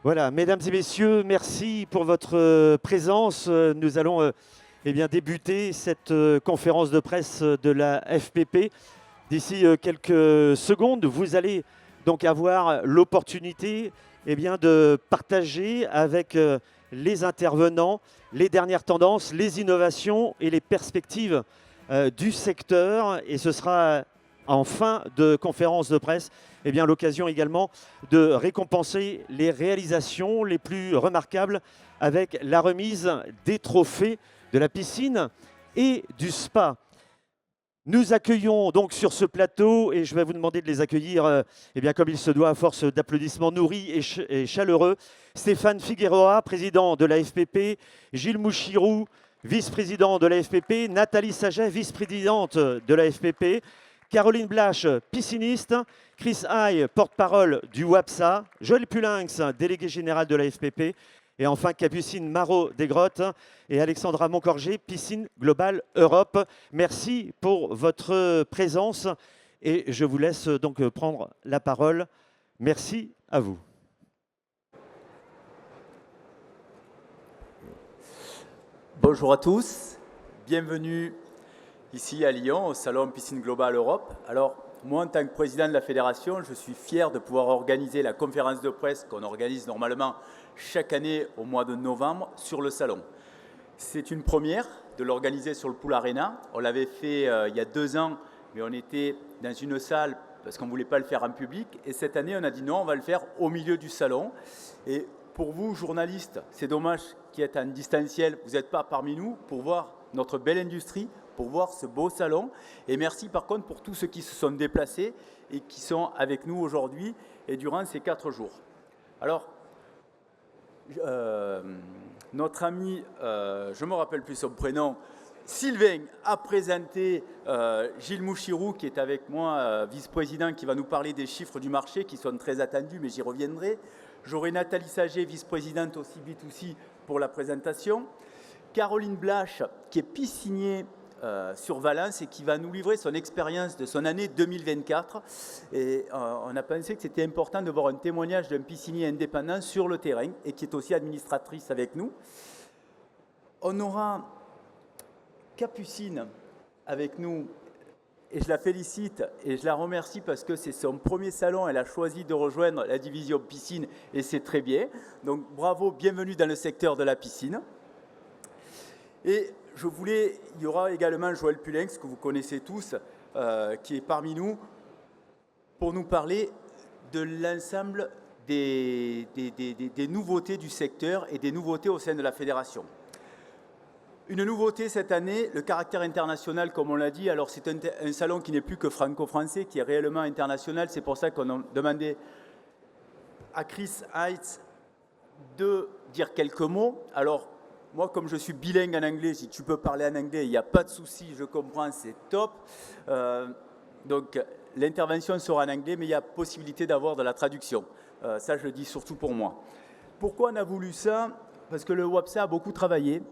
Voilà, mesdames et messieurs, merci pour votre présence. Nous allons eh bien, débuter cette conférence de presse de la FPP. D'ici quelques secondes, vous allez donc avoir l'opportunité eh bien, de partager avec les intervenants les dernières tendances, les innovations et les perspectives du secteur. Et ce sera en fin de conférence de presse eh bien, l'occasion également de récompenser les réalisations les plus remarquables avec la remise des trophées de la piscine et du spa. Nous accueillons donc sur ce plateau, et je vais vous demander de les accueillir eh bien, comme il se doit à force d'applaudissements nourris et chaleureux, Stéphane Figueroa, président de la FPP, Gilles Mouchirou, vice-président de la FPP, Nathalie Saget, vice-présidente de la FPP, Caroline Blache, pisciniste, Chris Hay, porte-parole du WAPSA, Joël Pulinx, délégué général de la FPP, et enfin Capucine Marot-Desgrottes et Alexandra Moncorgé, Piscine Globale Europe. Merci pour votre présence et je vous laisse donc prendre la parole. Merci à vous. Bonjour à tous, bienvenue ici à Lyon au Salon Piscine Globale Europe. Alors, moi en tant que président de la fédération, je suis fier de pouvoir organiser la conférence de presse qu'on organise normalement chaque année au mois de novembre sur le salon. C'est une première de l'organiser sur le Pool Arena. On l'avait fait il y a 2 ans, mais on était dans une salle parce qu'on ne voulait pas le faire en public. Et cette année, on a dit non, on va le faire au milieu du salon. Et pour vous, journalistes, c'est dommage qui êtes en distanciel, vous n'êtes pas parmi nous pour voir notre belle industrie, pour voir ce beau salon. Et merci par contre pour tous ceux qui se sont déplacés et qui sont avec nous aujourd'hui et durant ces 4 jours. Alors, notre ami, je ne me rappelle plus son prénom, Sylvain a présenté Gilles Mouchirou qui est avec moi, vice-président, qui va nous parler des chiffres du marché qui sont très attendus, mais j'y reviendrai. J'aurai Nathalie Saget, vice-présidente aussi B2C pour la présentation. Caroline Blache, qui est piscinier sur Valence et qui va nous livrer son expérience de son année 2024. Et on a pensé que c'était important de voir un témoignage d'un piscinier indépendant sur le terrain et qui est aussi administratrice avec nous. On aura Capucine avec nous. Et je la félicite et je la remercie parce que c'est son premier salon. Elle a choisi de rejoindre la division piscine et c'est très bien. Donc bravo, bienvenue dans le secteur de la piscine. Et il y aura également Joël Pulinx, que vous connaissez tous, qui est parmi nous, pour nous parler de l'ensemble des nouveautés du secteur et des nouveautés au sein de la fédération. Une nouveauté cette année, le caractère international, comme on l'a dit. Alors, c'est un salon qui n'est plus que franco-français, qui est réellement international. C'est pour ça qu'on a demandé à Chris Heitz de dire quelques mots. Alors, moi, comme je suis bilingue en anglais, si tu peux parler en anglais, il n'y a pas de souci, je comprends, c'est top. Donc, l'intervention sera en anglais, mais il y a possibilité d'avoir de la traduction. Ça, je le dis surtout pour moi. Pourquoi on a voulu ça ? Parce que le WAPSA a beaucoup travaillé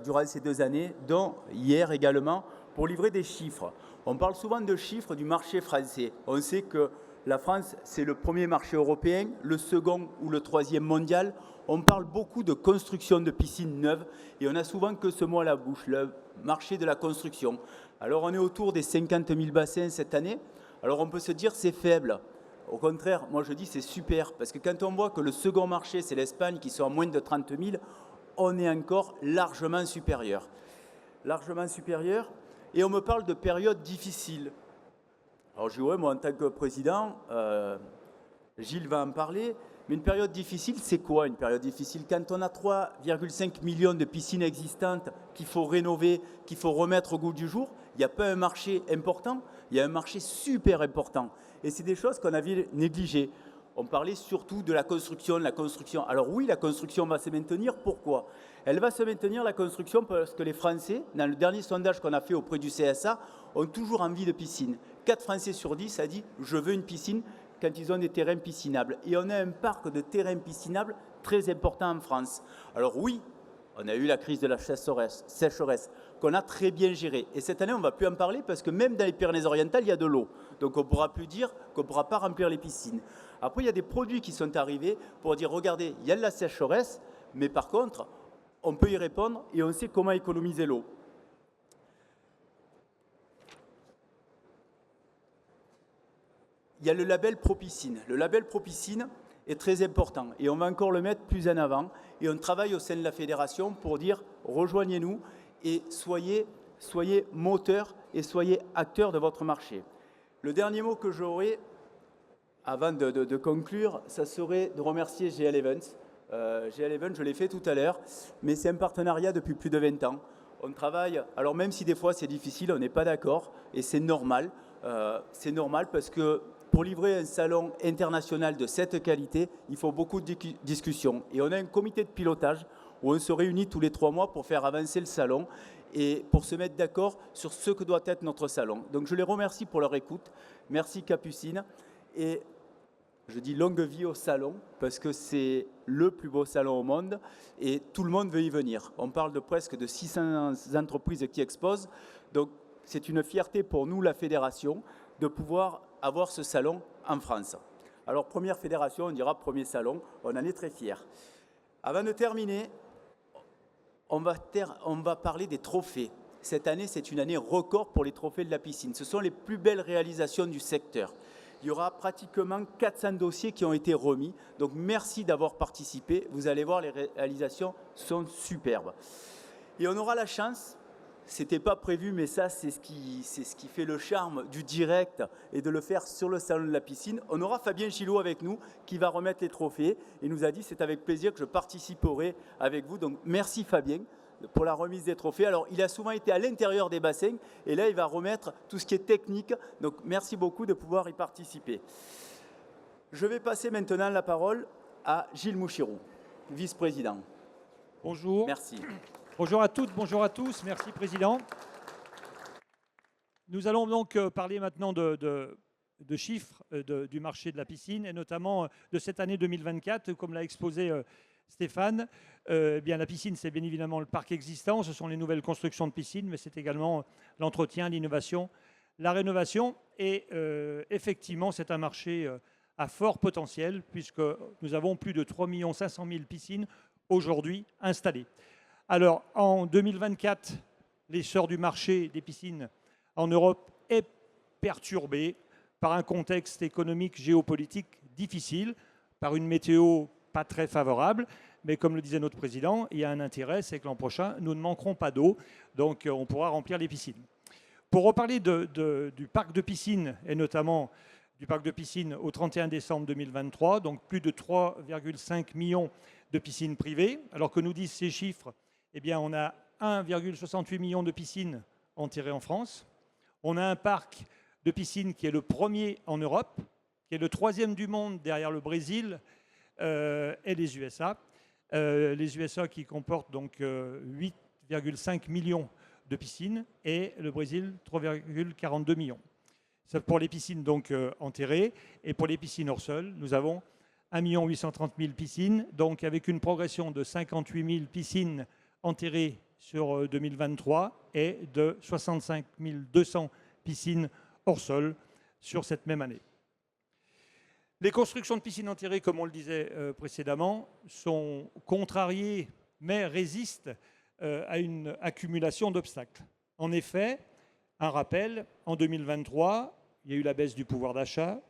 durant ces 2 années, dont hier également, pour livrer des chiffres. On parle souvent de chiffres du marché français. On sait que la France, c'est le premier marché européen, le second ou le 3e mondial. On parle beaucoup de construction de piscines neuves et on a souvent que ce mot à la bouche, le marché de la construction. Alors on est autour des 50 000 bassins cette année. Alors on peut se dire c'est faible. Au contraire, moi je dis c'est super, parce que quand on voit que le second marché, c'est l'Espagne, qui sont à moins de 30 000, on est encore largement supérieur. Largement supérieur. Et on me parle de périodes difficiles. Alors je dis, ouais, moi en tant que président, Gilles va en parler, mais une période difficile, c'est quoi une période difficile ? Quand on a 3,5 millions de piscines existantes qu'il faut rénover, qu'il faut remettre au goût du jour, il n'y a pas un marché important, il y a un marché super important. Et c'est des choses qu'on avait négligées. On parlait surtout de la construction, Alors oui, la construction va se maintenir. Pourquoi ? Elle va se maintenir, la construction, parce que les Français, dans le dernier sondage qu'on a fait auprès du CSA, ont toujours envie de piscine. 4 Français sur 10 a dit « je veux une piscine » quand ils ont des terrains piscinables. Et on a un parc de terrains piscinables très important en France. Alors oui, on a eu la crise de la sécheresse. qu'on a très bien géré. Et cette année, on ne va plus en parler parce que même dans les Pyrénées-Orientales, il y a de l'eau. Donc on ne pourra plus dire qu'on ne pourra pas remplir les piscines. Après, il y a des produits qui sont arrivés pour dire, regardez, il y a de la sécheresse, mais par contre, on peut y répondre et on sait comment économiser l'eau. Il y a le label Propiscine. Le label Propiscine est très important et on va encore le mettre plus en avant. Et on travaille au sein de la fédération pour dire rejoignez-nous et soyez moteurs et soyez acteurs de votre marché. Le dernier mot que j'aurai avant de conclure, ça serait de remercier GL Events. GL Events, je l'ai fait tout à l'heure, mais c'est un partenariat depuis plus de 20 ans. On travaille, alors même si des fois c'est difficile, on n'est pas d'accord et c'est normal. C'est normal parce que pour livrer un salon international de cette qualité, il faut beaucoup de discussions. Et on a un comité de pilotage où on se réunit tous les 3 mois pour faire avancer le salon et pour se mettre d'accord sur ce que doit être notre salon. Donc je les remercie pour leur écoute. Merci Capucine. Et je dis longue vie au salon parce que c'est le plus beau salon au monde et tout le monde veut y venir. On parle de presque de 600 entreprises qui exposent. Donc c'est une fierté pour nous, la fédération, de pouvoir avoir ce salon en France. Alors, première fédération, on dira premier salon, on en est très fiers. Avant de terminer, on va parler des trophées. Cette année, c'est une année record pour les trophées de la piscine. Ce sont les plus belles réalisations du secteur. Il y aura pratiquement 400 dossiers qui ont été remis. Donc, merci d'avoir participé. Vous allez voir, les réalisations sont superbes. Et on aura la chance... C'était pas prévu, mais ça, c'est ce qui fait le charme du direct et de le faire sur le salon de la piscine. On aura Fabien Gillot avec nous qui va remettre les trophées et nous a dit c'est avec plaisir que je participerai avec vous. Donc merci Fabien pour la remise des trophées. Alors il a souvent été à l'intérieur des bassins et là il va remettre tout ce qui est technique. Donc merci beaucoup de pouvoir y participer. Je vais passer maintenant la parole à Gilles Mouchirou, vice-président. Bonjour. Merci. Bonjour à toutes, bonjour à tous. Merci, Président. Nous allons donc parler maintenant de chiffres du marché de la piscine et notamment de cette année 2024. Comme l'a exposé Stéphane, bien, la piscine, c'est bien évidemment le parc existant. Ce sont les nouvelles constructions de piscines, mais c'est également l'entretien, l'innovation, la rénovation. Et effectivement, c'est un marché à fort potentiel puisque nous avons plus de 3 500 000 piscines aujourd'hui installées. Alors, en 2024, l'essor du marché des piscines en Europe est perturbé par un contexte économique, géopolitique difficile, par une météo pas très favorable. Mais comme le disait notre président, il y a un intérêt, c'est que l'an prochain, nous ne manquerons pas d'eau, donc on pourra remplir les piscines. Pour reparler du parc de piscines, et notamment du parc de piscines au 31 décembre 2023, donc plus de 3,5 millions de piscines privées, alors que nous disent ces chiffres, eh bien, on a 1,68 million de piscines enterrées en France. On a un parc de piscines qui est le premier en Europe, qui est le 3e du monde derrière le Brésil et les USA. Les USA qui comportent donc 8,5 millions de piscines et le Brésil 3,42 millions. C'est pour les piscines donc enterrées et pour les piscines hors sol, nous avons 1 830 000 piscines, donc avec une progression de 58 000 piscines enterrées sur 2023 et de 65 200 piscines hors sol sur cette même année. Les constructions de piscines enterrées, comme on le disait précédemment, sont contrariées mais résistent à une accumulation d'obstacles. En effet, un rappel, en 2023, il y a eu la baisse du pouvoir d'achat,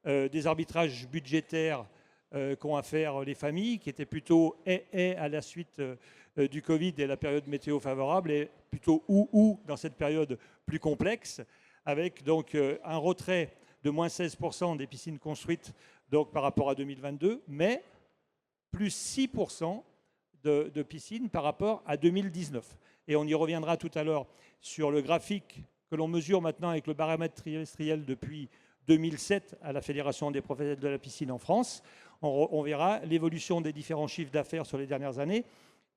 des arbitrages budgétaires qu'ont à faire les familles, qui étaient plutôt à la suite du Covid et la période météo favorable, et plutôt ou dans cette période plus complexe, avec donc un retrait de moins 16% des piscines construites donc, par rapport à 2022, mais plus 6% de piscines par rapport à 2019. Et on y reviendra tout à l'heure sur le graphique que l'on mesure maintenant avec le baromètre trimestriel depuis 2007 à la Fédération des professionnels de la piscine en France. On verra l'évolution des différents chiffres d'affaires sur les dernières années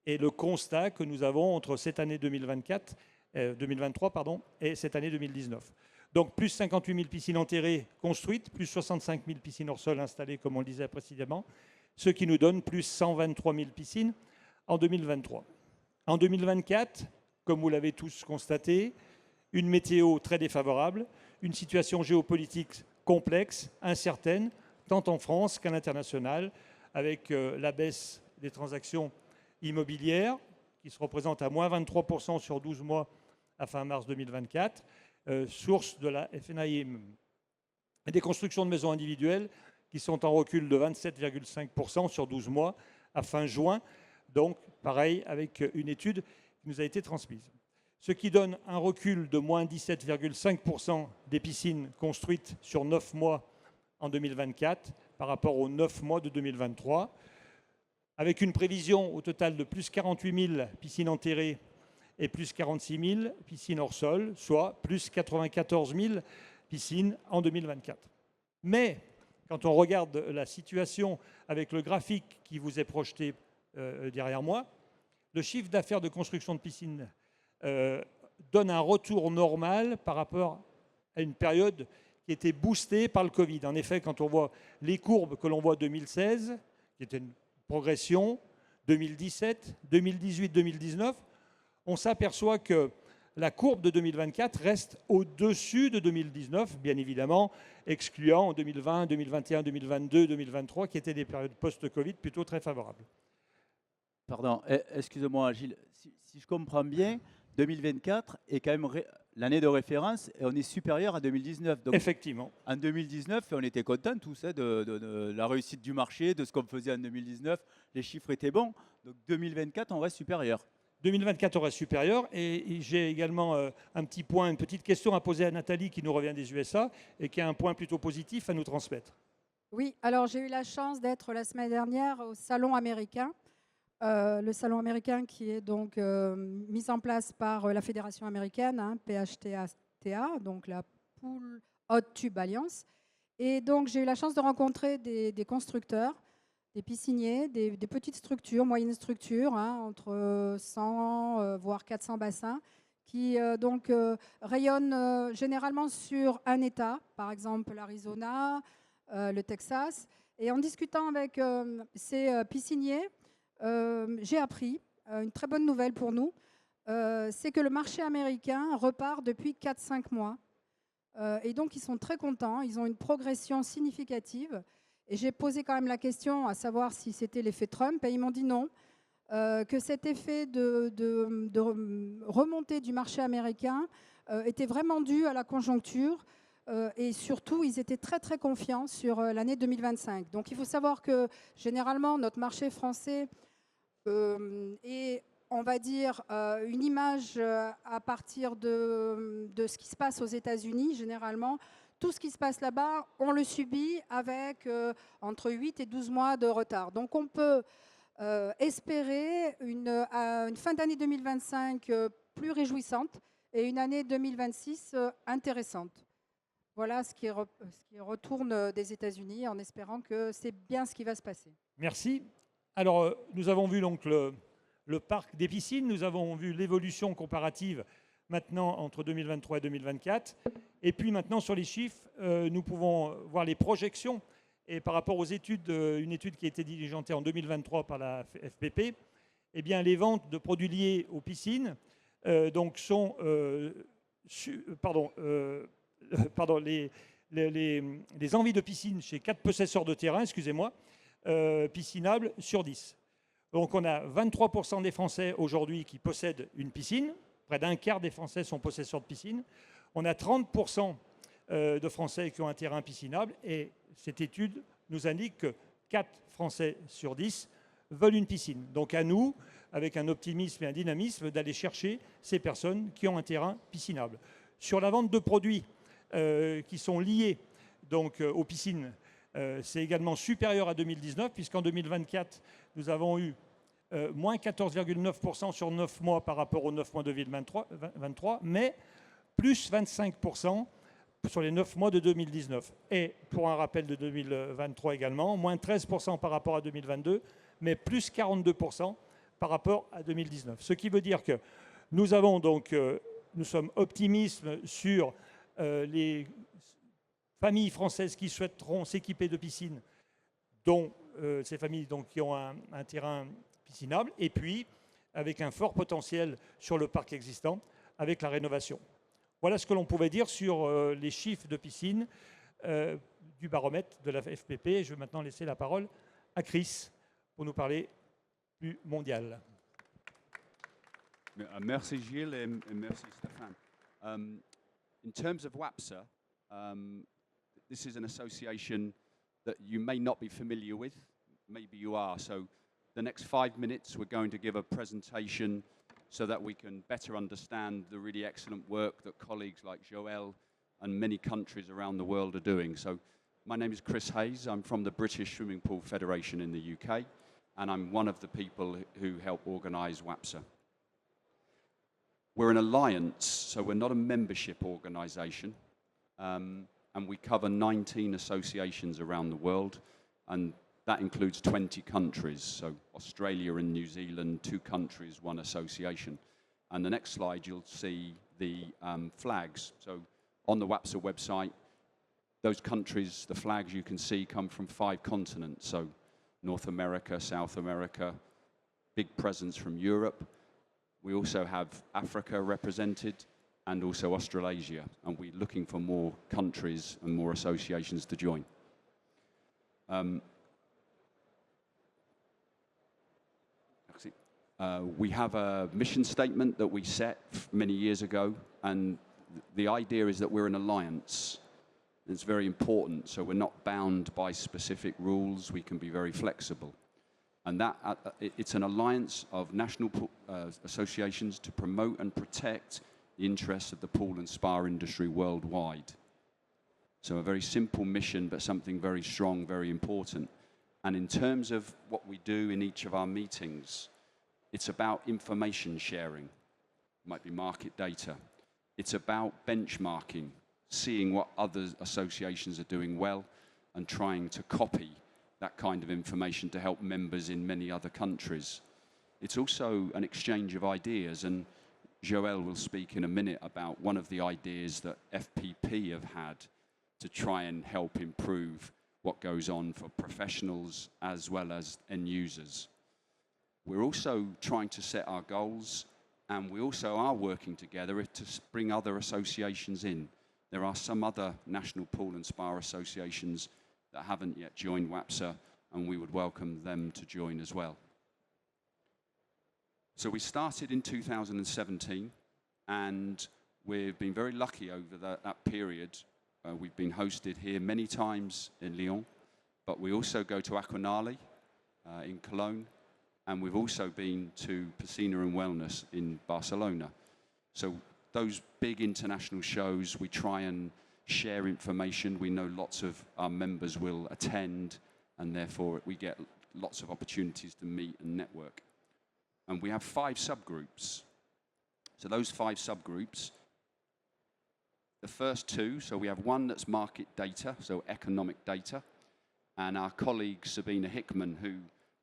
et le constat que nous avons entre cette année 2023 et cette année 2019. Donc plus 58 000 piscines enterrées construites, plus 65 000 piscines hors sol installées, comme on le disait précédemment, ce qui nous donne plus 123 000 piscines en 2023. En 2024, comme vous l'avez tous constaté, une météo très défavorable, une situation géopolitique complexe, incertaine, tant en France qu'à l'international, avec la baisse des transactions immobilières, qui se représente à moins 23% sur 12 mois à fin mars 2024, source de la FNAIM. Et des constructions de maisons individuelles qui sont en recul de 27,5% sur 12 mois à fin juin, donc pareil avec une étude qui nous a été transmise. Ce qui donne un recul de moins 17,5% des piscines construites sur 9 mois en 2024 par rapport aux 9 mois de 2023, avec une prévision au total de plus 48 000 piscines enterrées et plus 46 000 piscines hors sol, soit plus 94 000 piscines en 2024. Mais quand on regarde la situation avec le graphique qui vous est projeté derrière moi, le chiffre d'affaires de construction de piscines donne un retour normal par rapport à une période qui était boostée par le Covid. En effet, quand on voit les courbes que l'on voit 2016, qui était une progression, 2017, 2018, 2019, on s'aperçoit que la courbe de 2024 reste au-dessus de 2019, bien évidemment, excluant 2020, 2021, 2022, 2023, qui étaient des périodes post-Covid plutôt très favorables. Pardon, excusez-moi Gilles, si je comprends bien, 2024 est quand même l'année de référence et on est supérieur à 2019. Donc, effectivement. En 2019, on était contents tous de la réussite du marché, de ce qu'on faisait en 2019. Les chiffres étaient bons. Donc 2024, on reste supérieur. 2024 aura supérieur. Et j'ai également un petit point, une petite question à poser à Nathalie qui nous revient des USA et qui a un point plutôt positif à nous transmettre. Oui, alors j'ai eu la chance d'être la semaine dernière au Salon américain. Le Salon américain qui est donc mis en place par la Fédération américaine, PHTA, donc la Pool Hot Tube Alliance. Et donc j'ai eu la chance de rencontrer des constructeurs, des pisciniers, des petites structures, moyennes structures, entre 100 voire 400 bassins, qui rayonnent généralement sur un État, par exemple l'Arizona, le Texas. Et en discutant avec ces pisciniers, j'ai appris une très bonne nouvelle pour nous, c'est que le marché américain repart depuis 4-5 mois. Et donc, ils sont très contents, ils ont une progression significative. Et j'ai posé quand même la question à savoir si c'était l'effet Trump, et ils m'ont dit non, que cet effet de remontée du marché américain était vraiment dû à la conjoncture. Et surtout, ils étaient très, très confiants sur l'année 2025. Donc, il faut savoir que, généralement, notre marché français est, on va dire, une image à partir de ce qui se passe aux États-Unis, généralement. Tout ce qui se passe là-bas, on le subit avec entre 8 et 12 mois de retard. Donc, on peut espérer une fin d'année 2025 plus réjouissante et une année 2026 intéressante. Voilà ce qui retourne des États-Unis en espérant que c'est bien ce qui va se passer. Merci. Alors, nous avons vu donc le parc des piscines, nous avons vu l'évolution comparative maintenant entre 2023 et 2024. Et puis maintenant, sur les chiffres, nous pouvons voir les projections. Et par rapport aux études, une étude qui a été diligentée en 2023 par la FPP, eh bien, les ventes de produits liés aux piscines donc sont... les envies de piscine chez 4 possesseurs de terrain, excusez-moi, piscinables sur 10. Donc on a 23% des Français aujourd'hui qui possèdent une piscine, près d'un quart des Français sont possesseurs de piscine. On a 30% de Français qui ont un terrain piscinable et cette étude nous indique que 4 Français sur 10 veulent une piscine. Donc à nous, avec un optimisme et un dynamisme, d'aller chercher ces personnes qui ont un terrain piscinable. Sur la vente de produits qui sont liés donc, aux piscines, c'est également supérieur à 2019, puisqu'en 2024, nous avons eu moins 14,9% sur 9 mois par rapport aux 9 mois de 2023, mais plus 25% sur les 9 mois de 2019. Et pour un rappel de 2023 également, moins 13% par rapport à 2022, mais plus 42% par rapport à 2019. Ce qui veut dire que nous avons donc, nous sommes optimistes sur les familles françaises qui souhaiteront s'équiper de piscines, dont ces familles donc, qui ont un terrain piscinable, et puis avec un fort potentiel sur le parc existant, avec la rénovation. Voilà ce que l'on pouvait dire sur les chiffres de piscine du baromètre de la FPP. Je vais maintenant laisser la parole à Chris pour nous parler du mondial. Merci Gilles et merci Stéphane. In terms of WAPSA, this is an association that you may not be familiar with, maybe you are. So the next 5 minutes we're going to give a presentation so that we can better understand the really excellent work that colleagues like Joël and many countries around the world are doing. So my name is Chris Hayes, I'm from the British Swimming Pool Federation in the UK, and I'm one of the people who help organise WAPSA. We're an alliance, so we're not a membership organisation, and we cover 19 associations around the world, and that includes 20 countries, so Australia and New Zealand, 2 countries, 1 association. And the next slide, you'll see the flags. So on the WAPSA website, those countries, the flags you can see come from 5 continents, so North America, South America, big presence from Europe. We also have Africa represented, and also Australasia, and we're looking for more countries and more associations to join. We have a mission statement that we set many years ago, and the idea is that we're an alliance. It's very important, so we're not bound by specific rules, we can be very flexible. And that it's an alliance of national associations to promote and protect the interests of the pool and spa industry worldwide. So a very simple mission, but something very strong, very important. And in terms of what we do in each of our meetings, it's about information sharing. It might be market data. It's about benchmarking, seeing what other associations are doing well and trying to copy that kind of information to help members in many other countries. It's also an exchange of ideas, and Joël will speak in a minute about one of the ideas that FPP have had to try and help improve what goes on for professionals as well as end users. We're also trying to set our goals, and we also are working together to bring other associations in. There are some other national pool and spa associations that haven't yet joined WAPSA, and we would welcome them to join as well. So we started in 2017, and we've been very lucky over that period. We've been hosted here many times in Lyon, but we also go to Aquanale in Cologne, and we've also been to Piscina and Wellness in Barcelona. So those big international shows, we try and share information. We know lots of our members will attend, and therefore we get lots of opportunities to meet and network. And we have 5 subgroups. So those 5 subgroups, the first 2, so we have one that's market data, so economic data, and our colleague Sabina Hickman, who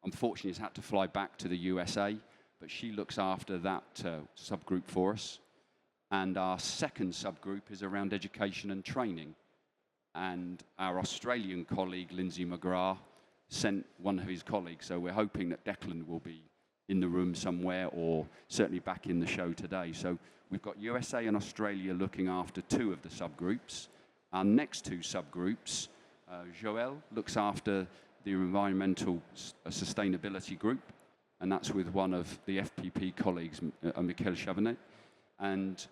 unfortunately has had to fly back to the USA, but she looks after that subgroup for us. And our second subgroup is around education and training. And our Australian colleague, Lindsay McGrath, sent one of his colleagues. So we're hoping that Declan will be in the room somewhere, or certainly back in the show today. So we've got USA and Australia looking after 2 of the subgroups. Our next 2 subgroups, Joël looks after the environmental sustainability group, and that's with one of the FPP colleagues, Michael Chavenet. And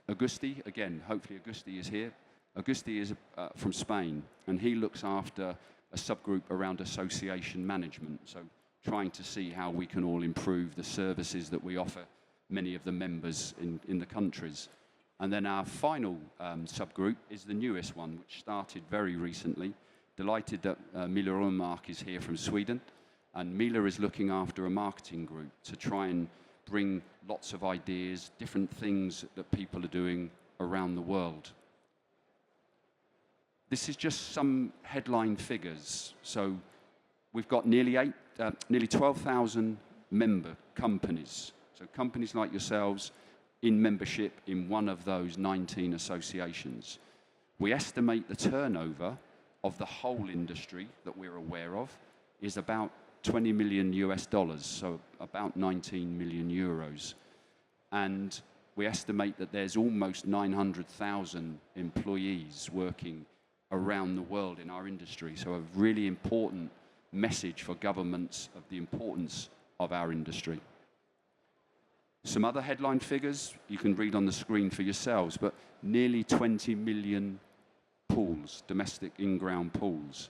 Augusti, again, hopefully Augusti is here. Augusti is from Spain, and he looks after a subgroup around association management, so trying to see how we can all improve the services that we offer many of the members in the countries. And then our final subgroup is the newest one, which started very recently. Delighted that Mila Rönnmark is here from Sweden, and Mila is looking after a marketing group to try and bring lots of ideas, different things that people are doing around the world. This is just some headline figures. So we've got nearly 12,000 member companies. So companies like yourselves in membership in one of those 19 associations. We estimate the turnover of the whole industry that we're aware of is about 20 million US dollars, so about 19 million euros. And we estimate that there's almost 900,000 employees working around the world in our industry. So a really important message for governments of the importance of our industry. Some other headline figures you can read on the screen for yourselves, but nearly 20 million pools, domestic in-ground pools,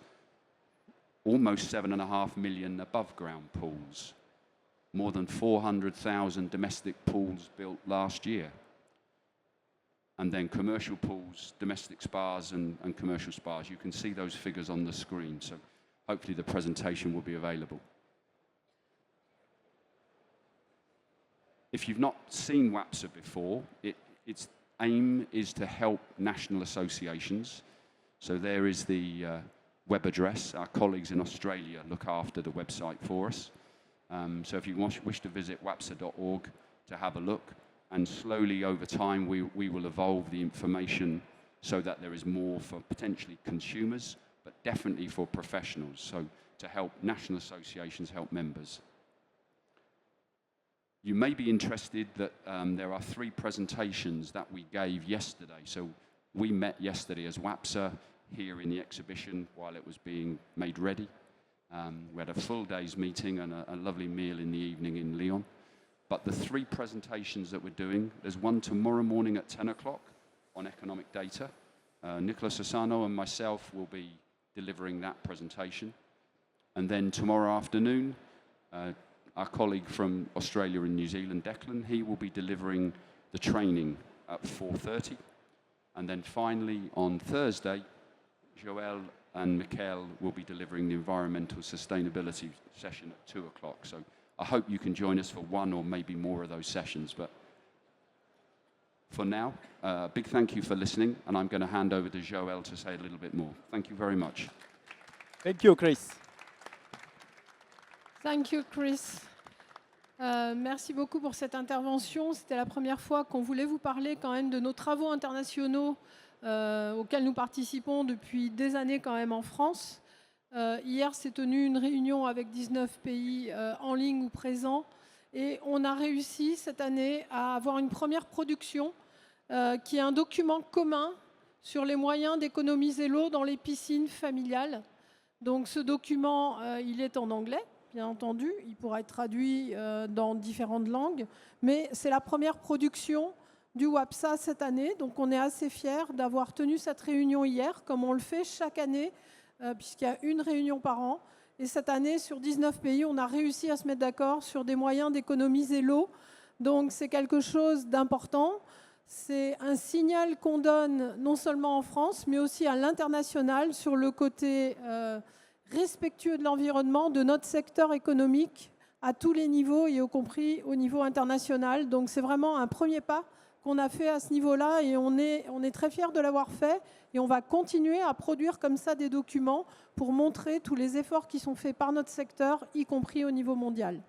almost 7.5 million above-ground pools, more than 400,000 domestic pools built last year, and then commercial pools, domestic spas and commercial spas. You can see those figures on the screen, so hopefully the presentation will be available. If you've not seen WAPSA before, its aim is to help national associations. So there is the web address. Our colleagues in Australia look after the website for us. So if you wish to visit wapsa.org to have a look, and slowly over time we will evolve the information so that there is more for potentially consumers, but definitely for professionals, so to help national associations help members. You may be interested that there are 3 presentations that we gave yesterday. So we met yesterday as WAPSA here in the exhibition while it was being made ready. We had a full day's meeting and a lovely meal in the evening in Lyon. But the 3 presentations that we're doing, there's one tomorrow morning at 10 o'clock on economic data. Nicolas Asano and myself will be delivering that presentation. And then tomorrow afternoon, our colleague from Australia and New Zealand, Declan, he will be delivering the training at 4:30. And then finally, on Thursday, Joël and Michael will be delivering the environmental sustainability session at 2 o'clock. So I hope you can join us for one or maybe more of those sessions. But for now, a big thank you for listening, and I'm going to hand over to Joël to say a little bit more. Thank you very much. Thank you, Chris. Thank you, Chris. Merci beaucoup pour cette intervention. C'était la première fois qu'on voulait vous parler quand même de nos travaux internationaux auxquels nous participons depuis des années quand même en France. Hier s'est tenue une réunion avec 19 pays en ligne ou présents et on a réussi cette année à avoir une première production qui est un document commun sur les moyens d'économiser l'eau dans les piscines familiales. Donc ce document, il est en anglais. Bien entendu, il pourra être traduit dans différentes langues, mais c'est la première production du WAPSA cette année, donc on est assez fiers d'avoir tenu cette réunion hier, comme on le fait chaque année, puisqu'il y a une réunion par an. Et cette année, sur 19 pays, on a réussi à se mettre d'accord sur des moyens d'économiser l'eau. Donc c'est quelque chose d'important. C'est un signal qu'on donne non seulement en France, mais aussi à l'international sur le côté respectueux de l'environnement, de notre secteur économique à tous les niveaux, y compris au niveau international. Donc c'est vraiment un premier pas qu'on a fait à ce niveau-là et on est très fiers de l'avoir fait et on va continuer à produire comme ça des documents pour montrer tous les efforts qui sont faits par notre secteur, y compris au niveau mondial.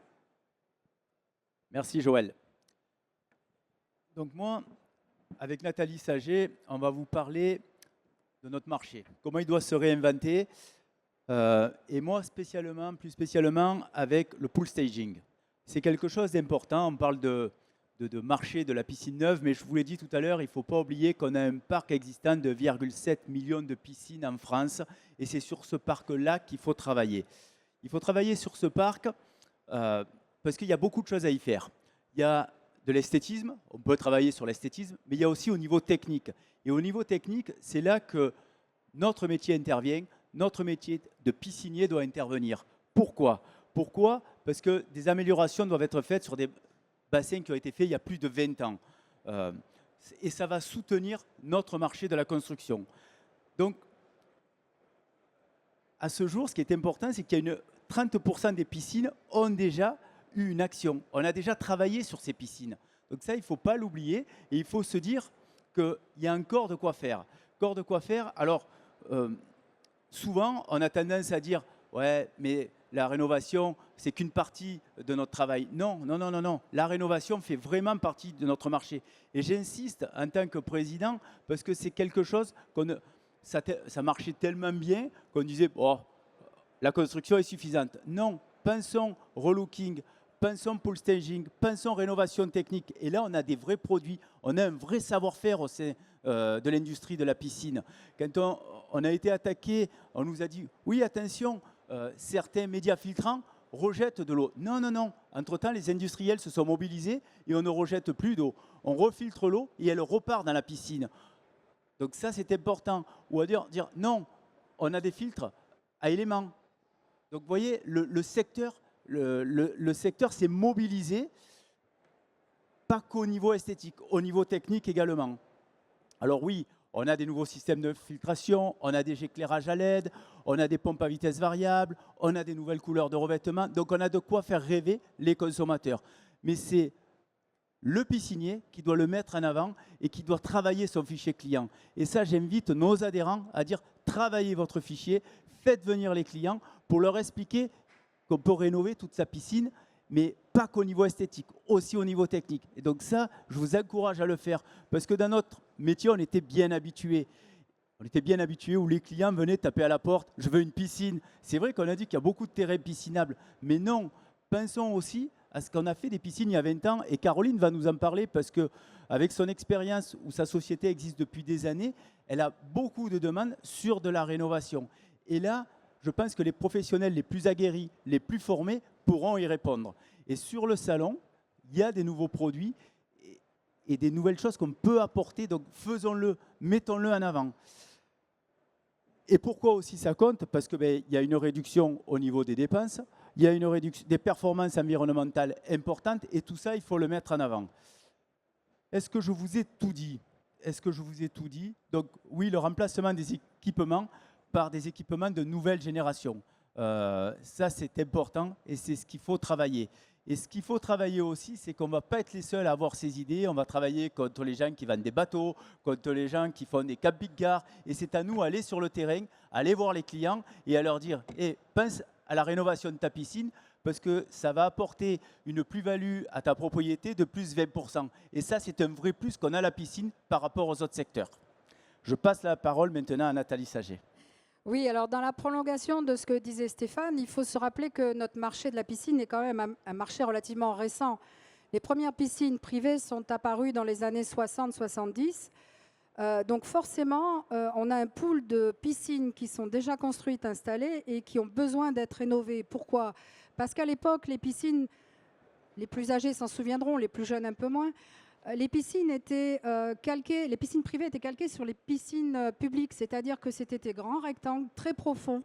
Merci, Joël. Donc moi, avec Nathalie Saget, on va vous parler de notre marché, comment il doit se réinventer. Et moi, plus spécialement avec le pool staging. C'est quelque chose d'important. On parle de marché de la piscine neuve, mais je vous l'ai dit tout à l'heure, il ne faut pas oublier qu'on a un parc existant de 2,7 millions de piscines en France, et c'est sur ce parc-là qu'il faut travailler. Il faut travailler sur ce parc parce qu'il y a beaucoup de choses à y faire. Il y a de l'esthétisme, on peut travailler sur l'esthétisme, mais il y a aussi au niveau technique. Et au niveau technique, c'est là que notre métier intervient. Notre métier de piscinier doit intervenir. Pourquoi ? Parce que des améliorations doivent être faites sur des bassins qui ont été faits il y a plus de 20 ans. Et ça va soutenir notre marché de la construction. Donc, à ce jour, ce qui est important, c'est qu'il y a 30% des piscines ont déjà eu une action. On a déjà travaillé sur ces piscines. Donc ça, il ne faut pas l'oublier. Et il faut se dire qu'il y a encore de quoi faire. Alors, souvent, on a tendance à dire « ouais, mais la rénovation, c'est qu'une partie de notre travail ». Non. La rénovation fait vraiment partie de notre marché. Et j'insiste en tant que président parce que c'est quelque chose ça marchait tellement bien qu'on disait « oh, la construction est suffisante ». Non, pensons relooking, pensons pool staging, pensons rénovation technique. Et là, on a des vrais produits, on a un vrai savoir-faire au sein de l'industrie de la piscine. Quand on a été attaqué, on nous a dit, oui, attention, certains médias filtrants rejettent de l'eau. Non, non, non. Entre-temps, les industriels se sont mobilisés et on ne rejette plus d'eau. On refiltre l'eau et elle repart dans la piscine. Donc ça, c'est important. Ou à dire non, on a des filtres à éléments. Donc vous voyez, le secteur s'est mobilisé, pas qu'au niveau esthétique, au niveau technique également. Alors oui, on a des nouveaux systèmes de filtration, on a des éclairages à LED, on a des pompes à vitesse variable, on a des nouvelles couleurs de revêtement. Donc on a de quoi faire rêver les consommateurs. Mais c'est le piscinier qui doit le mettre en avant et qui doit travailler son fichier client. Et ça, j'invite nos adhérents à dire travaillez votre fichier, faites venir les clients pour leur expliquer qu'on peut rénover toute sa piscine, mais pas qu'au niveau esthétique, aussi au niveau technique. Et donc ça, je vous encourage à le faire, parce que dans notre métier, on était bien habitués. On était bien habitués où les clients venaient taper à la porte, je veux une piscine. C'est vrai qu'on a dit qu'il y a beaucoup de terrains piscinables, mais non, pensons aussi à ce qu'on a fait des piscines il y a 20 ans, et Caroline va nous en parler, parce qu'avec son expérience où sa société existe depuis des années, elle a beaucoup de demandes sur de la rénovation. Et là, je pense que les professionnels les plus aguerris, les plus formés, pourront y répondre. Et sur le salon, il y a des nouveaux produits et des nouvelles choses qu'on peut apporter. Donc faisons-le, mettons-le en avant. Et pourquoi aussi ça compte? Parce qu'il y a une réduction au niveau des dépenses, il y a une réduction des performances environnementales importantes, et tout ça, il faut le mettre en avant. Est-ce que je vous ai tout dit? Est-ce que je vous ai tout dit? Donc oui, le remplacement des équipements par des équipements de nouvelle génération. Ça, c'est important et c'est ce qu'il faut travailler. Et ce qu'il faut travailler aussi, c'est qu'on ne va pas être les seuls à avoir ces idées. On va travailler contre les gens qui vendent des bateaux, contre les gens qui font des camping-cars. Et c'est à nous d'aller sur le terrain, aller voir les clients et à leur dire hey, pense à la rénovation de ta piscine, parce que ça va apporter une plus-value à ta propriété de plus 20%. Et ça, c'est un vrai plus qu'on a à la piscine par rapport aux autres secteurs. Je passe la parole maintenant à Nathalie Saget. Oui, alors dans la prolongation de ce que disait Stéphane, il faut se rappeler que notre marché de la piscine est quand même un marché relativement récent. Les premières piscines privées sont apparues dans les années 60-70. Donc forcément, on a un pool de piscines qui sont déjà construites, installées et qui ont besoin d'être rénovées. Pourquoi? Parce qu'à l'époque, les piscines, les plus âgés s'en souviendront, les plus jeunes un peu moins, les piscines étaient calquées, les piscines privées étaient calquées sur les piscines publiques, c'est-à-dire que c'était des grands rectangles très profonds,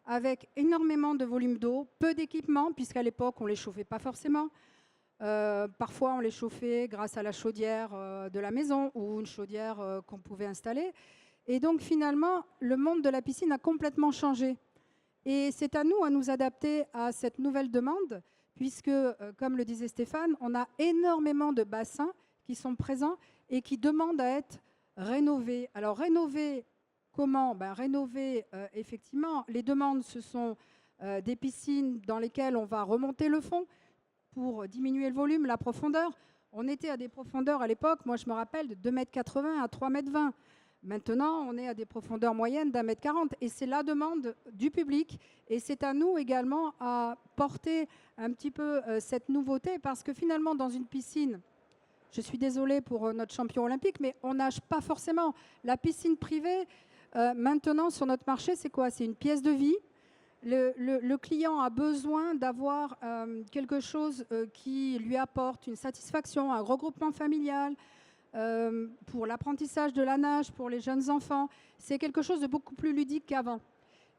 avec énormément de volume d'eau, peu d'équipement, puisqu'à l'époque, on ne les chauffait pas forcément. Parfois, on les chauffait grâce à la chaudière de la maison ou une chaudière qu'on pouvait installer. Et donc, finalement, le monde de la piscine a complètement changé. Et c'est à nous adapter à cette nouvelle demande, puisque, comme le disait Stéphane, on a énormément de bassins qui sont présents et qui demandent à être rénovés. Alors, rénover, comment? Rénover, effectivement, les demandes, ce sont des piscines dans lesquelles on va remonter le fond pour diminuer le volume, la profondeur. On était à des profondeurs à l'époque, moi je me rappelle, de 2,80 m à 3,20 m. Maintenant, on est à des profondeurs moyennes d'1,40 m. Et c'est la demande du public. Et c'est à nous également à porter un petit peu cette nouveauté, parce que finalement, dans une piscine, je suis désolée pour notre champion olympique, mais on nage pas forcément. La piscine privée, maintenant, sur notre marché, c'est quoi? C'est une pièce de vie. Le client a besoin d'avoir quelque chose qui lui apporte une satisfaction, un regroupement familial, pour l'apprentissage de la nage, pour les jeunes enfants. C'est quelque chose de beaucoup plus ludique qu'avant.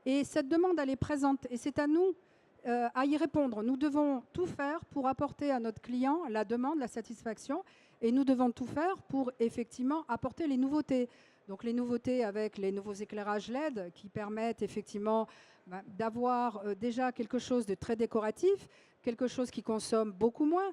Et cette demande, elle est présente. Et c'est à nous à y répondre. Nous devons tout faire pour apporter à notre client la demande, la satisfaction. Et nous devons tout faire pour effectivement apporter les nouveautés. Donc les nouveautés avec les nouveaux éclairages LED qui permettent effectivement d'avoir déjà quelque chose de très décoratif, quelque chose qui consomme beaucoup moins.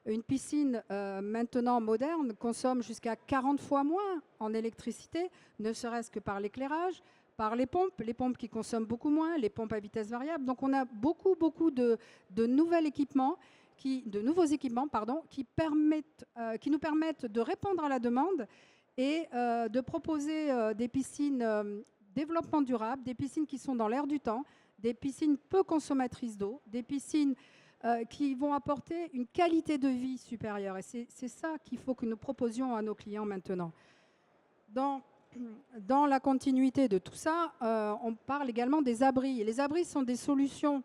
Une piscine maintenant moderne consomme jusqu'à 40 fois moins en électricité, ne serait-ce que par l'éclairage, par les pompes qui consomment beaucoup moins, les pompes à vitesse variable. Donc on a beaucoup de nouveaux équipements qui nous permettent de répondre à la demande et de proposer des piscines développement durable, des piscines qui sont dans l'air du temps, des piscines peu consommatrices d'eau, des piscines qui vont apporter une qualité de vie supérieure. Et c'est ça qu'il faut que nous proposions à nos clients maintenant. Dans la continuité de tout ça, on parle également des abris. Et les abris sont des solutions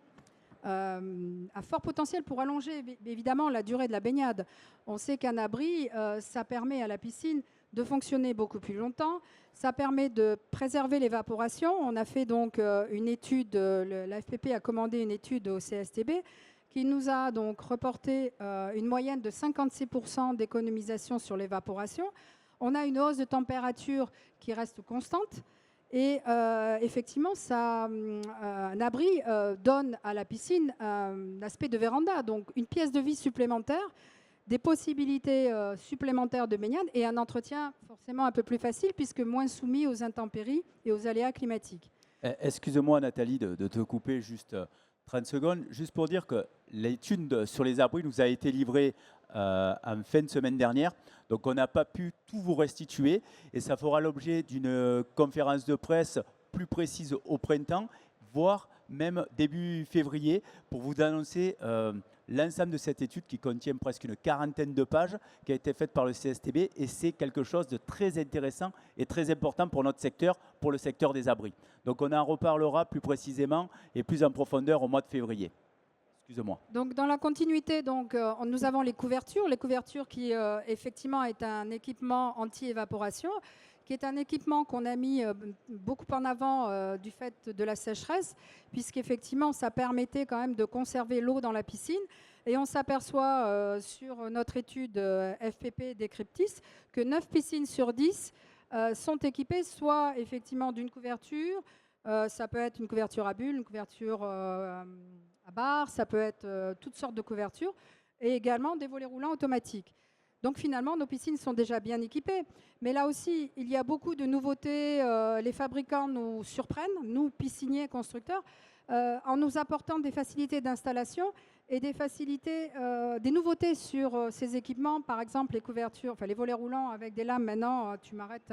à fort potentiel pour allonger évidemment la durée de la baignade. On sait qu'un abri, ça permet à la piscine de fonctionner beaucoup plus longtemps. Ça permet de préserver l'évaporation. On a fait donc une étude, la FPP a commandé une étude au CSTB qui nous a donc reporté une moyenne de 56% d'économisation sur l'évaporation. On a une hausse de température qui reste constante. Et effectivement, un abri donne à la piscine un aspect de véranda, donc une pièce de vie supplémentaire, des possibilités supplémentaires de baignade et un entretien forcément un peu plus facile puisque moins soumis aux intempéries et aux aléas climatiques. Excuse-moi Nathalie de te couper juste 30 secondes, juste pour dire que l'étude sur les abris nous a été livrée en fin de semaine dernière. Donc on n'a pas pu tout vous restituer et ça fera l'objet d'une conférence de presse plus précise au printemps, voire même début février, pour vous annoncer l'ensemble de cette étude qui contient presque une quarantaine de pages, qui a été faite par le CSTB et c'est quelque chose de très intéressant et très important pour notre secteur, pour le secteur des abris. Donc on en reparlera plus précisément et plus en profondeur au mois de février. Excusez-moi. Donc, dans la continuité, nous avons les couvertures. Les couvertures qui, effectivement, est un équipement anti-évaporation, qui est un équipement qu'on a mis beaucoup en avant du fait de la sécheresse, puisqu'effectivement, ça permettait quand même de conserver l'eau dans la piscine. Et on s'aperçoit sur notre étude FPP Décryptis que 9 piscines sur 10 sont équipées soit effectivement d'une couverture, ça peut être une couverture à bulles, une couverture à barre, ça peut être toutes sortes de couvertures, et également des volets roulants automatiques. Donc finalement, nos piscines sont déjà bien équipées. Mais là aussi, il y a beaucoup de nouveautés. Les fabricants nous surprennent, nous, pisciniers et constructeurs, en nous apportant des facilités d'installation et des nouveautés sur ces équipements. Par exemple, les couvertures, enfin les volets roulants avec des lames maintenant, tu m'arrêtes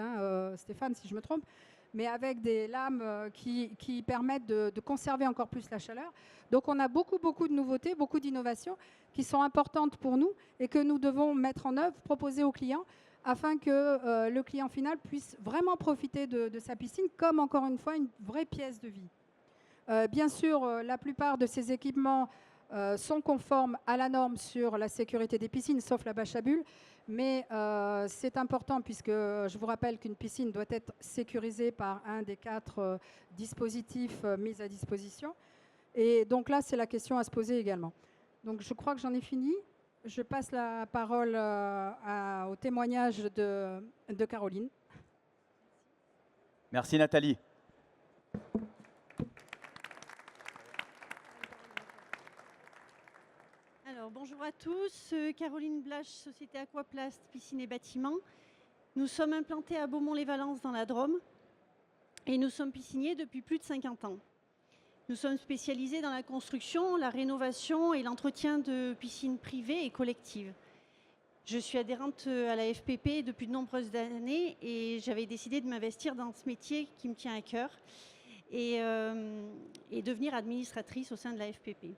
Stéphane si je me trompe, mais avec des lames qui permettent de conserver encore plus la chaleur. Donc on a beaucoup de nouveautés, beaucoup d'innovations qui sont importantes pour nous et que nous devons mettre en œuvre, proposer aux clients, afin que le client final puisse vraiment profiter de sa piscine comme, encore une fois, une vraie pièce de vie. Bien sûr, la plupart de ces équipements sont conformes à la norme sur la sécurité des piscines, sauf la bâche à bulles. Mais c'est important puisque je vous rappelle qu'une piscine doit être sécurisée par un des 4 dispositifs mis à disposition. Et donc là, c'est la question à se poser également. Donc je crois que j'en ai fini. Je passe la parole au témoignage de Caroline. Merci Nathalie. Alors, bonjour à tous, Caroline Blache, Société Aquaplast, Piscine et Bâtiments. Nous sommes implantés à Beaumont-les-Valences dans la Drôme et nous sommes pisciniers depuis plus de 50 ans. Nous sommes spécialisés dans la construction, la rénovation et l'entretien de piscines privées et collectives. Je suis adhérente à la FPP depuis de nombreuses années et j'avais décidé de m'investir dans ce métier qui me tient à cœur et devenir administratrice au sein de la FPP.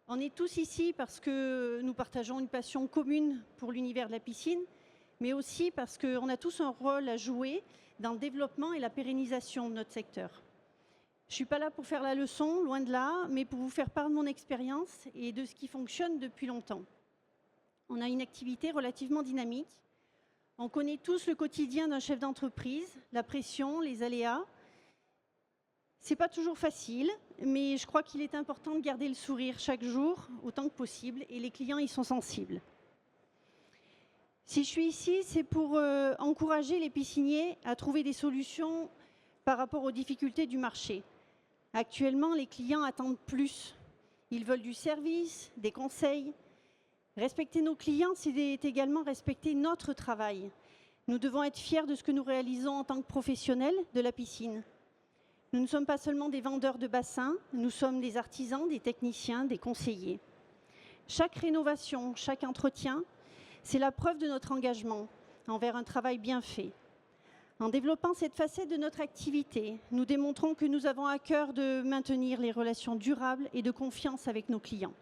On est tous ici parce que nous partageons une passion commune pour l'univers de la piscine, mais aussi parce qu'on a tous un rôle à jouer dans le développement et la pérennisation de notre secteur. Je ne suis pas là pour faire la leçon, loin de là, mais pour vous faire part de mon expérience et de ce qui fonctionne depuis longtemps. On a une activité relativement dynamique. On connaît tous le quotidien d'un chef d'entreprise, la pression, les aléas. Ce n'est pas toujours facile, mais je crois qu'il est important de garder le sourire chaque jour, autant que possible, et les clients y sont sensibles. Si je suis ici, c'est pour encourager les pisciniers à trouver des solutions par rapport aux difficultés du marché. Actuellement, les clients attendent plus. Ils veulent du service, des conseils. Respecter nos clients, c'est également respecter notre travail. Nous devons être fiers de ce que nous réalisons en tant que professionnels de la piscine. Nous ne sommes pas seulement des vendeurs de bassins, nous sommes des artisans, des techniciens, des conseillers. Chaque rénovation, chaque entretien, c'est la preuve de notre engagement envers un travail bien fait. En développant cette facette de notre activité, nous démontrons que nous avons à cœur de maintenir les relations durables et de confiance avec nos clients.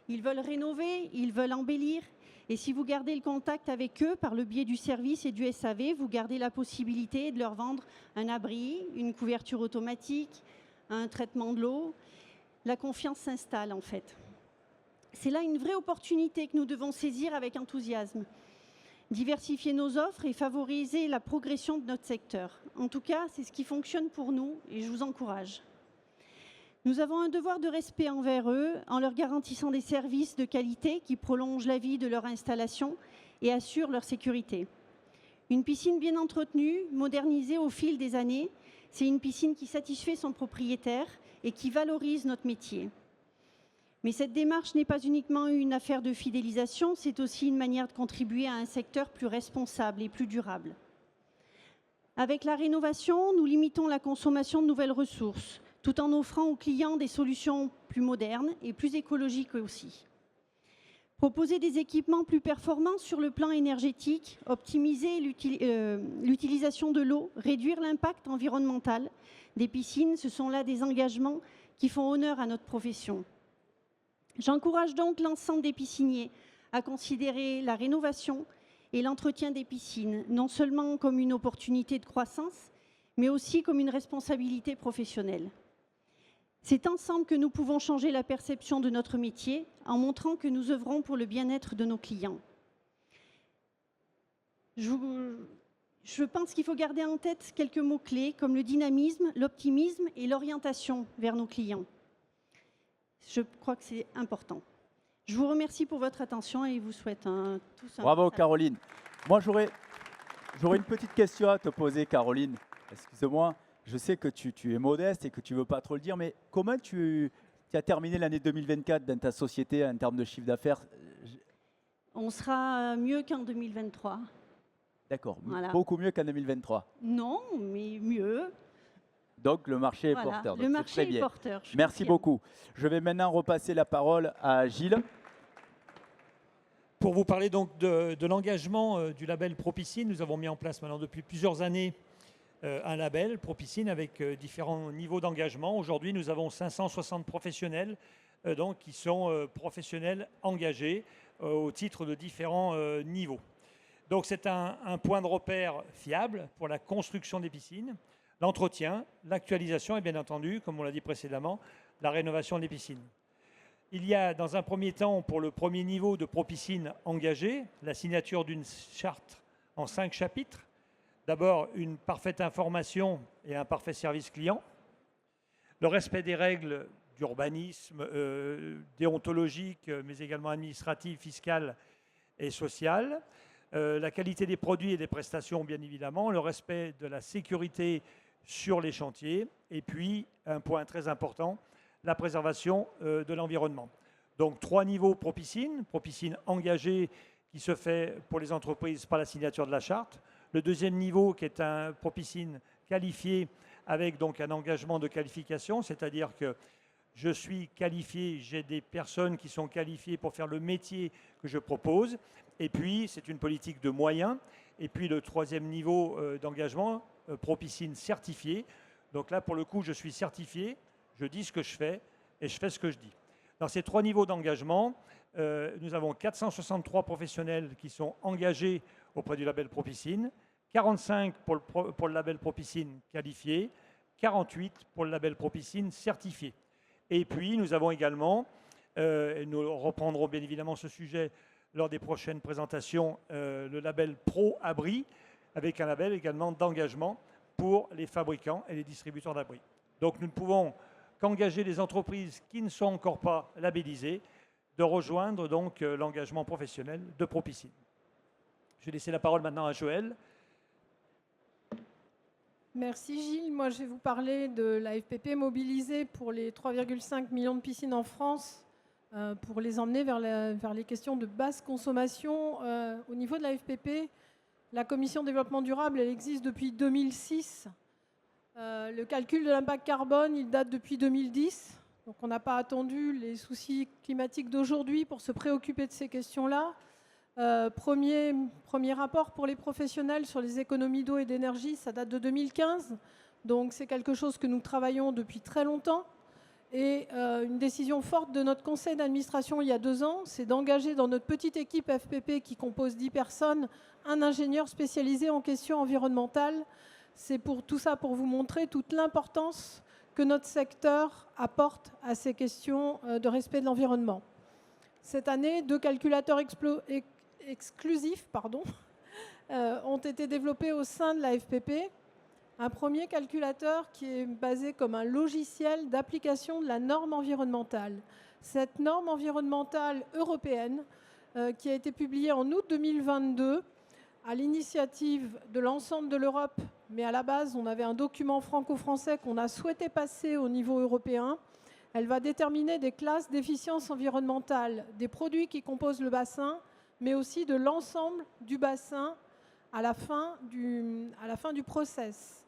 Ils veulent rénover, ils veulent embellir, et si vous gardez le contact avec eux par le biais du service et du SAV, vous gardez la possibilité de leur vendre un abri, une couverture automatique, un traitement de l'eau. La confiance s'installe en fait. C'est là une vraie opportunité que nous devons saisir avec enthousiasme. Diversifier nos offres et favoriser la progression de notre secteur. En tout cas, c'est ce qui fonctionne pour nous et je vous encourage. Nous avons un devoir de respect envers eux en leur garantissant des services de qualité qui prolongent la vie de leur installation et assurent leur sécurité. Une piscine bien entretenue, modernisée au fil des années, c'est une piscine qui satisfait son propriétaire et qui valorise notre métier. Mais cette démarche n'est pas uniquement une affaire de fidélisation, c'est aussi une manière de contribuer à un secteur plus responsable et plus durable. Avec la rénovation, nous limitons la consommation de nouvelles ressources, tout en offrant aux clients des solutions plus modernes et plus écologiques aussi. Proposer des équipements plus performants sur le plan énergétique, optimiser l'utilisation de l'eau, réduire l'impact environnemental des piscines, ce sont là des engagements qui font honneur à notre profession. J'encourage donc l'ensemble des pisciniers à considérer la rénovation et l'entretien des piscines, non seulement comme une opportunité de croissance, mais aussi comme une responsabilité professionnelle. C'est ensemble que nous pouvons changer la perception de notre métier en montrant que nous œuvrons pour le bien-être de nos clients. Je pense qu'il faut garder en tête quelques mots-clés comme le dynamisme, l'optimisme et l'orientation vers nos clients. Je crois que c'est important. Je vous remercie pour votre attention et vous souhaite tous un Bravo bon Caroline. Moi j'aurais une petite question à te poser Caroline. Excuse-moi, je sais que tu es modeste et que tu ne veux pas trop le dire, mais comment tu as terminé l'année 2024 dans ta société en termes de chiffre d'affaires? On sera mieux qu'en 2023. D'accord, Voilà. Beaucoup mieux qu'en 2023. Non, mais mieux. Donc le marché est Voilà, porteur. le Donc, c'est marché très est bien. porteur. je Merci confirme. beaucoup. Je vais maintenant repasser la parole à Gilles. Pour vous parler donc de l'engagement du label Propiscine, nous avons mis en place maintenant depuis plusieurs années un label Propiscine avec différents niveaux d'engagement. Aujourd'hui, nous avons 560 professionnels donc, qui sont professionnels engagés au titre de différents niveaux. Donc c'est un point de repère fiable pour la construction des piscines, l'entretien, l'actualisation et bien entendu, comme on l'a dit précédemment, la rénovation des piscines. Il y a dans un premier temps, pour le premier niveau de Propiscine engagé, la signature d'une charte en 5 chapitres. D'abord, une parfaite information et un parfait service client. Le respect des règles d'urbanisme, déontologiques, mais également administratives, fiscales et sociales. La qualité des produits et des prestations, bien évidemment. Le respect de la sécurité sur les chantiers. Et puis, un point très important, la préservation de l'environnement. Donc 3 niveaux Propiscine. Propiscine engagé qui se fait pour les entreprises par la signature de la charte. Le deuxième niveau qui est un Propiscine qualifié avec donc un engagement de qualification, c'est-à-dire que je suis qualifié, j'ai des personnes qui sont qualifiées pour faire le métier que je propose. Et puis, c'est une politique de moyens. Et puis, le troisième niveau d'engagement, Propiscine certifié. Donc là, pour le coup, je suis certifié. Je dis ce que je fais et je fais ce que je dis. Dans ces 3 niveaux d'engagement, nous avons 463 professionnels qui sont engagés auprès du label Propiscine, 45 pour le label Propiscine qualifié, 48 pour le label Propiscine certifié. Et puis, nous avons également, et nous reprendrons bien évidemment ce sujet lors des prochaines présentations, le label Pro Abri, avec un label également d'engagement pour les fabricants et les distributeurs d'abris. Donc, nous ne pouvons qu'engager les entreprises qui ne sont encore pas labellisées de rejoindre donc l'engagement professionnel de Propiscine. Je vais laisser la parole maintenant à Joël. Merci Gilles. Moi, je vais vous parler de la FPP mobilisée pour les 3,5 millions de piscines en France pour les emmener vers les questions de basse consommation. Au niveau de la FPP, la Commission développement durable, elle existe depuis 2006. Le calcul de l'impact carbone, il date depuis 2010. Donc on n'a pas attendu les soucis climatiques d'aujourd'hui pour se préoccuper de ces questions-là. Premier rapport pour les professionnels sur les économies d'eau et d'énergie, ça date de 2015. Donc c'est quelque chose que nous travaillons depuis très longtemps. Et une décision forte de notre conseil d'administration il y a 2 ans, c'est d'engager dans notre petite équipe FPP qui compose 10 personnes, un ingénieur spécialisé en questions environnementales. C'est pour tout ça pour vous montrer toute l'importance que notre secteur apporte à ces questions de respect de l'environnement. Cette année, 2 calculateurs exclusifs ont été développés au sein de la FPP. Un premier calculateur qui est basé comme un logiciel d'application de la norme environnementale. Cette norme environnementale européenne qui a été publiée en août 2022 à l'initiative de l'ensemble de l'Europe, mais à la base on avait un document franco-français qu'on a souhaité passer au niveau européen. Elle va déterminer des classes d'efficience environnementale des produits qui composent le bassin, mais aussi de l'ensemble du bassin à la fin du process.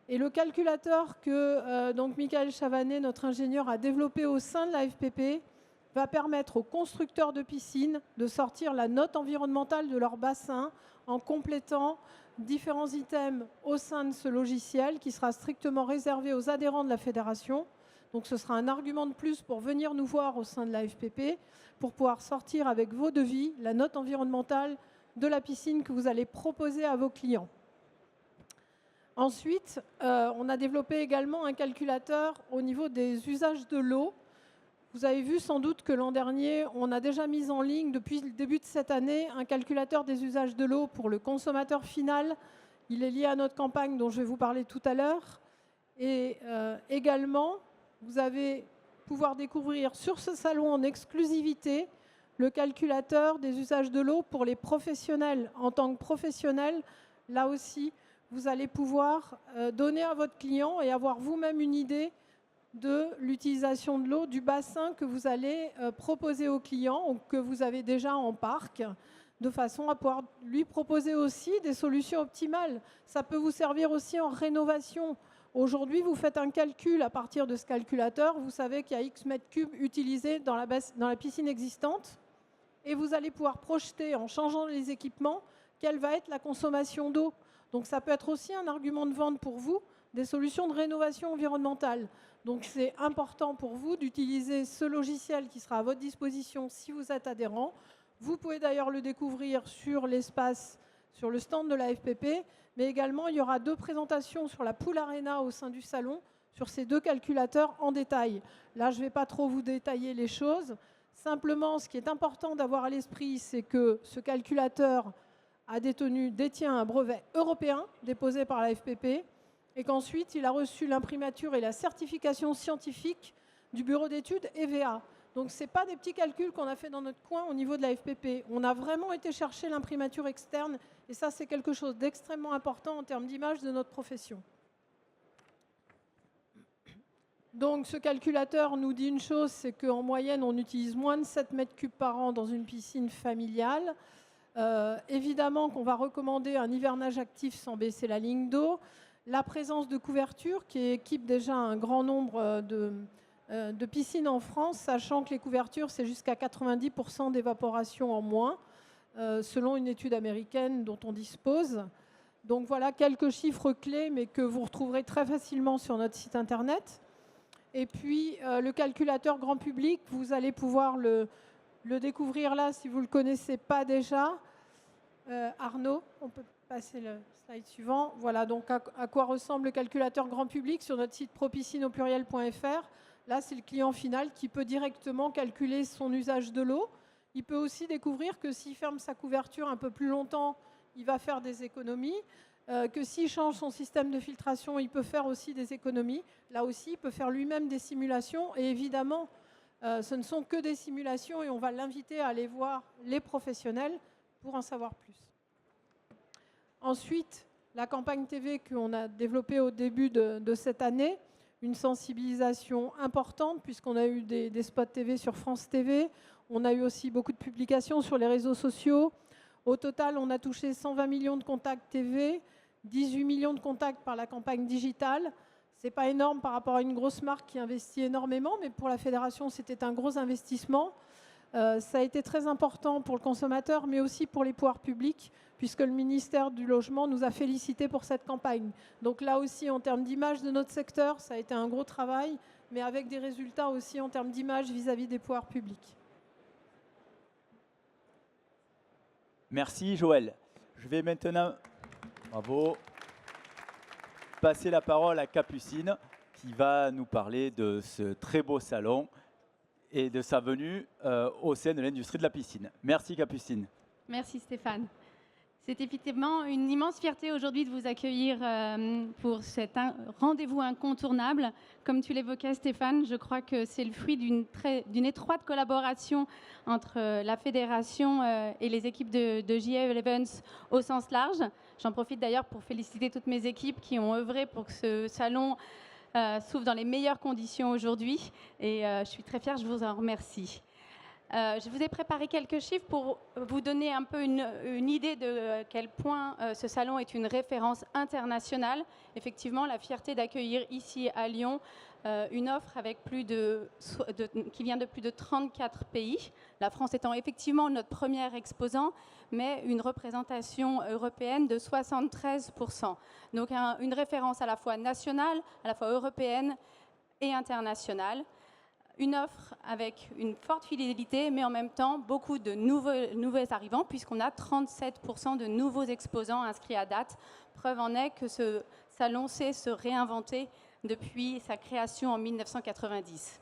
Et le calculateur que donc Michael Chavanet, notre ingénieur, a développé au sein de la FPP va permettre aux constructeurs de piscines de sortir la note environnementale de leur bassin en complétant différents items au sein de ce logiciel qui sera strictement réservé aux adhérents de la fédération. Donc ce sera un argument de plus pour venir nous voir au sein de la FPP pour pouvoir sortir avec vos devis la note environnementale de la piscine que vous allez proposer à vos clients. Ensuite, on a développé également un calculateur au niveau des usages de l'eau. Vous avez vu sans doute que l'an dernier, on a déjà mis en ligne, depuis le début de cette année, un calculateur des usages de l'eau pour le consommateur final. Il est lié à notre campagne dont je vais vous parler tout à l'heure. Et également, vous allez pouvoir découvrir sur ce salon en exclusivité le calculateur des usages de l'eau pour les professionnels. En tant que professionnel, là aussi, vous allez pouvoir donner à votre client et avoir vous-même une idée de l'utilisation de l'eau du bassin que vous allez proposer au client ou que vous avez déjà en parc, de façon à pouvoir lui proposer aussi des solutions optimales. Ça peut vous servir aussi en rénovation. Aujourd'hui, vous faites un calcul à partir de ce calculateur, vous savez qu'il y a X mètres cubes utilisés dans la piscine existante, et vous allez pouvoir projeter, en changeant les équipements, quelle va être la consommation d'eau. Donc ça peut être aussi un argument de vente pour vous, des solutions de rénovation environnementale. Donc c'est important pour vous d'utiliser ce logiciel qui sera à votre disposition si vous êtes adhérent. Vous pouvez d'ailleurs le découvrir sur l'espace, sur le stand de la FPP, mais également il y aura 2 présentations sur la Pool Arena au sein du salon, sur ces 2 calculateurs en détail. Là, je ne vais pas trop vous détailler les choses. Simplement, ce qui est important d'avoir à l'esprit, c'est que ce calculateur détient un brevet européen déposé par la FPP, et qu'ensuite il a reçu l'imprimature et la certification scientifique du bureau d'études EVA. Donc ce n'est pas des petits calculs qu'on a fait dans notre coin au niveau de la FPP. On a vraiment été chercher l'imprimature externe, et ça c'est quelque chose d'extrêmement important en termes d'image de notre profession. Donc ce calculateur nous dit une chose, c'est qu'en moyenne on utilise moins de 7 mètres cubes par an dans une piscine familiale. Évidemment qu'on va recommander un hivernage actif sans baisser la ligne d'eau. La présence de couvertures qui équipe déjà un grand nombre de piscines en France, sachant que les couvertures, c'est jusqu'à 90% d'évaporation en moins, selon une étude américaine dont on dispose. Donc voilà quelques chiffres clés, mais que vous retrouverez très facilement sur notre site internet. Et puis le calculateur grand public, vous allez pouvoir le découvrir là si vous ne le connaissez pas déjà. Arnaud, on peut passer le slide suivant. Voilà donc à quoi ressemble le calculateur grand public sur notre site propiscineaupluriel.fr. Là, c'est le client final qui peut directement calculer son usage de l'eau. Il peut aussi découvrir que s'il ferme sa couverture un peu plus longtemps, il va faire des économies. Que s'il change son système de filtration, il peut faire aussi des économies. Là aussi, il peut faire lui-même des simulations. Et évidemment, ce ne sont que des simulations et on va l'inviter à aller voir les professionnels pour en savoir plus. Ensuite, la campagne TV qu'on a développée au début de cette année, une sensibilisation importante puisqu'on a eu des spots TV sur France TV, on a eu aussi beaucoup de publications sur les réseaux sociaux. Au total, on a touché 120 millions de contacts TV, 18 millions de contacts par la campagne digitale. Ce n'est pas énorme par rapport à une grosse marque qui investit énormément, mais pour la fédération, c'était un gros investissement. Ça a été très important pour le consommateur, mais aussi pour les pouvoirs publics, puisque le ministère du Logement nous a félicités pour cette campagne. Donc là aussi, en termes d'image de notre secteur, ça a été un gros travail, mais avec des résultats aussi en termes d'image vis-à-vis des pouvoirs publics. Merci Joël. Je vais maintenant, bravo, passer la parole à Capucine qui va nous parler de ce très beau salon et de sa venue au sein de l'industrie de la piscine. Merci Capucine. Merci Stéphane. C'est effectivement une immense fierté aujourd'hui de vous accueillir pour cet rendez-vous incontournable. Comme tu l'évoquais Stéphane, je crois que c'est le fruit d'une étroite collaboration entre la fédération et les équipes de JA Events au sens large. J'en profite d'ailleurs pour féliciter toutes mes équipes qui ont œuvré pour que ce salon s'ouvre dans les meilleures conditions aujourd'hui. Et je suis très fière, je vous en remercie. Je vous ai préparé quelques chiffres pour vous donner un peu une idée de quel point ce salon est une référence internationale. Effectivement, la fierté d'accueillir ici à Lyon une offre avec qui vient de plus de 34 pays. La France étant effectivement notre premier exposant, mais une représentation européenne de 73%. Donc une référence à la fois nationale, à la fois européenne et internationale. Une offre avec une forte fidélité, mais en même temps beaucoup de nouveaux arrivants, puisqu'on a 37% de nouveaux exposants inscrits à date. Preuve en est que ce salon sait se réinventer depuis sa création en 1990.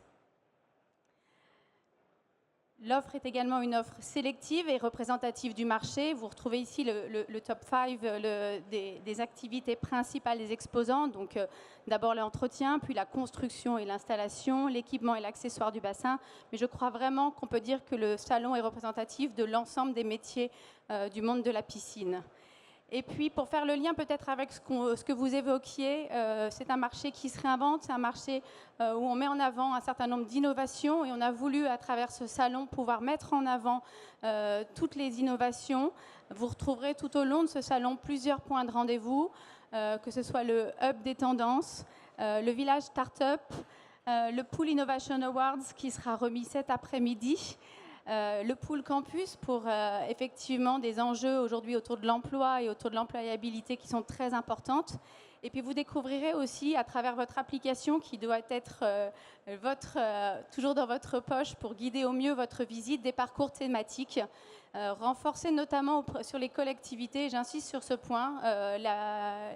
L'offre est également une offre sélective et représentative du marché. Vous retrouvez ici le top 5 des activités principales des exposants. Donc d'abord l'entretien, puis la construction et l'installation, l'équipement et l'accessoire du bassin. Mais je crois vraiment qu'on peut dire que le salon est représentatif de l'ensemble des métiers du monde de la piscine. Et puis, pour faire le lien peut-être avec ce que vous évoquiez, c'est un marché qui se réinvente, c'est un marché où on met en avant un certain nombre d'innovations et on a voulu, à travers ce salon, pouvoir mettre en avant toutes les innovations. Vous retrouverez tout au long de ce salon plusieurs points de rendez-vous, que ce soit le hub des tendances, le village Startup, le Pool Innovation Awards qui sera remis cet après-midi, le Pool Campus pour effectivement des enjeux aujourd'hui autour de l'emploi et autour de l'employabilité qui sont très importantes. Et puis vous découvrirez aussi à travers votre application qui doit être toujours dans votre poche pour guider au mieux votre visite, des parcours thématiques, renforcés notamment sur les collectivités. J'insiste sur ce point, la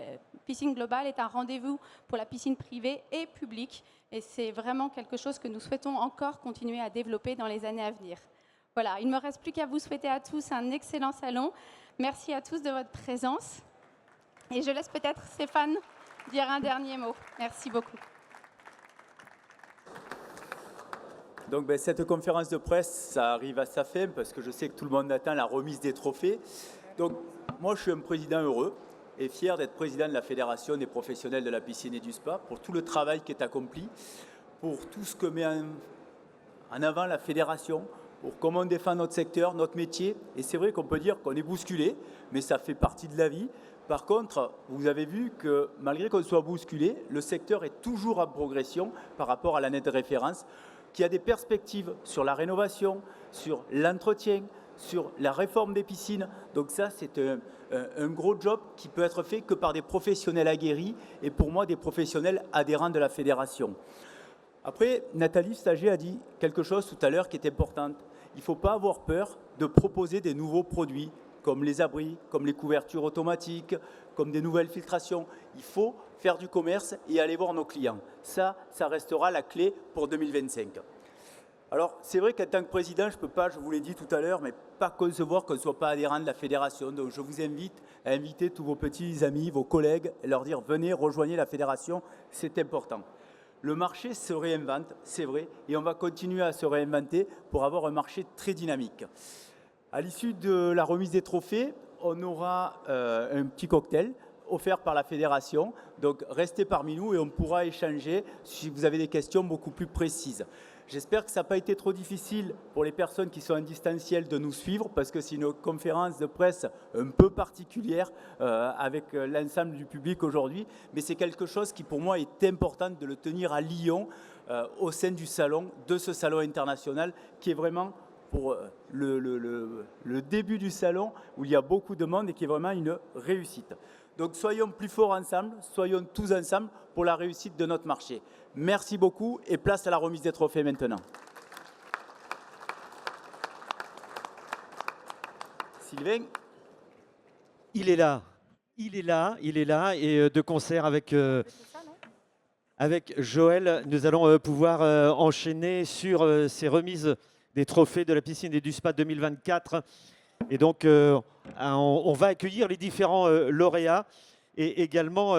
piscine globale est un rendez-vous pour la piscine privée et publique. Et c'est vraiment quelque chose que nous souhaitons encore continuer à développer dans les années à venir. Voilà, il ne me reste plus qu'à vous souhaiter à tous un excellent salon. Merci à tous de votre présence. Et je laisse peut-être Stéphane dire un dernier mot. Merci beaucoup. Donc cette conférence de presse, ça arrive à sa fin parce que je sais que tout le monde attend la remise des trophées. Donc moi, je suis un président heureux et fier d'être président de la Fédération des professionnels de la piscine et du spa pour tout le travail qui est accompli, pour tout ce que met en avant la Fédération, pour comment on défend notre secteur, notre métier. Et c'est vrai qu'on peut dire qu'on est bousculé, mais ça fait partie de la vie. Par contre, vous avez vu que malgré qu'on soit bousculé, le secteur est toujours en progression par rapport à l'année de référence, qui a des perspectives sur la rénovation, sur l'entretien, sur la réforme des piscines. Donc ça, c'est un gros job qui peut être fait que par des professionnels aguerris et pour moi, des professionnels adhérents de la fédération. Après, Nathalie Stager a dit quelque chose tout à l'heure qui est important. Il ne faut pas avoir peur de proposer des nouveaux produits comme les abris, comme les couvertures automatiques, comme des nouvelles filtrations. Il faut faire du commerce et aller voir nos clients. Ça restera la clé pour 2025. Alors, c'est vrai qu'en tant que président, je ne peux pas, je vous l'ai dit tout à l'heure, mais pas concevoir qu'on ne soit pas adhérent de la fédération. Donc, je vous invite à inviter tous vos petits amis, vos collègues, et leur dire « Venez, rejoignez la fédération, c'est important ». Le marché se réinvente, c'est vrai, et on va continuer à se réinventer pour avoir un marché très dynamique. À l'issue de la remise des trophées, on aura un petit cocktail offert par la fédération. Donc, restez parmi nous et on pourra échanger si vous avez des questions beaucoup plus précises. J'espère que ça n'a pas été trop difficile pour les personnes qui sont en distanciel de nous suivre parce que c'est une conférence de presse un peu particulière avec l'ensemble du public aujourd'hui. Mais c'est quelque chose qui pour moi est important de le tenir à Lyon au sein du salon, de ce salon international qui est vraiment pour le début du salon où il y a beaucoup de monde et qui est vraiment une réussite. Donc soyons plus forts ensemble, soyons tous ensemble pour la réussite de notre marché. Merci beaucoup et place à la remise des trophées maintenant. Sylvain. Il est là, et de concert avec Joël, nous allons pouvoir enchaîner sur ces remises des trophées de la piscine et du spa 2024. Et donc, on va accueillir les différents lauréats et également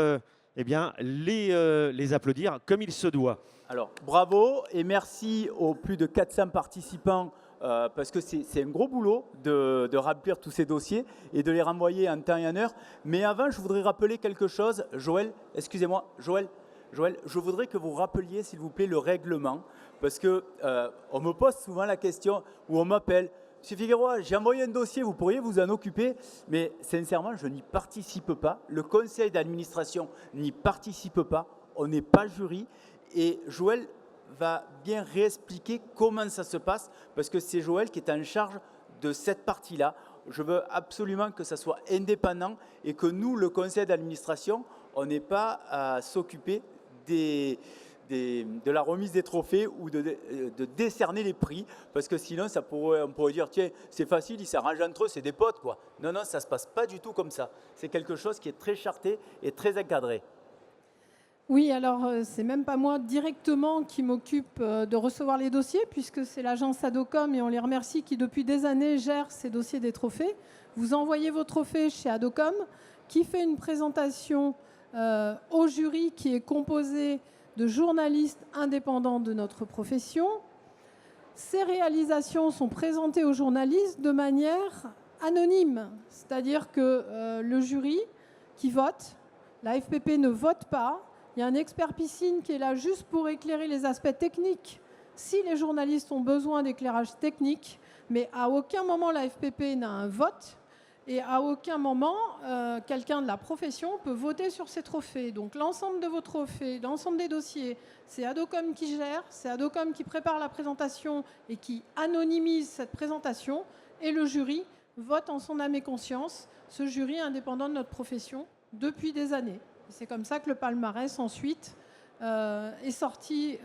eh bien, les applaudir comme il se doit. Alors, bravo et merci aux plus de 400 participants parce que c'est un gros boulot de remplir tous ces dossiers et de les renvoyer en temps et en heure. Mais avant, je voudrais rappeler quelque chose. Joël, excusez-moi, Joël, je voudrais que vous rappeliez, s'il vous plaît, le règlement. Parce qu'on me pose souvent la question ou on m'appelle. Monsieur Figueroa, j'ai envoyé un dossier, vous pourriez vous en occuper, mais sincèrement, je n'y participe pas. Le conseil d'administration n'y participe pas. On n'est pas jury. Et Joël va bien réexpliquer comment ça se passe, parce que c'est Joël qui est en charge de cette partie-là. Je veux absolument que ça soit indépendant et que nous, le conseil d'administration, on n'ait pas à s'occuper de la remise des trophées ou de décerner les prix, parce que sinon on pourrait dire tiens, c'est facile, ils s'arrangent entre eux, c'est des potes quoi. Non, ça ne se passe pas du tout comme ça. C'est quelque chose qui est très charté et très encadré. Oui, alors c'est même pas moi directement qui m'occupe de recevoir les dossiers, puisque c'est l'agence Adocom, et on les remercie, qui depuis des années gère ces dossiers des trophées. Vous envoyez vos trophées chez Adocom, qui fait une présentation au jury qui est composé de journalistes indépendants de notre profession. Ces réalisations sont présentées aux journalistes de manière anonyme, c'est-à-dire que le jury qui vote, la FPP ne vote pas. Il y a un expert piscine qui est là juste pour éclairer les aspects techniques, si les journalistes ont besoin d'éclairage technique, mais à aucun moment la FPP n'a un vote et à aucun moment quelqu'un de la profession peut voter sur ces trophées. Donc l'ensemble de vos trophées, l'ensemble des dossiers, c'est Adocom qui gère, c'est Adocom qui prépare la présentation et qui anonymise cette présentation, et le jury vote en son âme et conscience, ce jury indépendant de notre profession depuis des années. C'est comme ça que le palmarès ensuite est sorti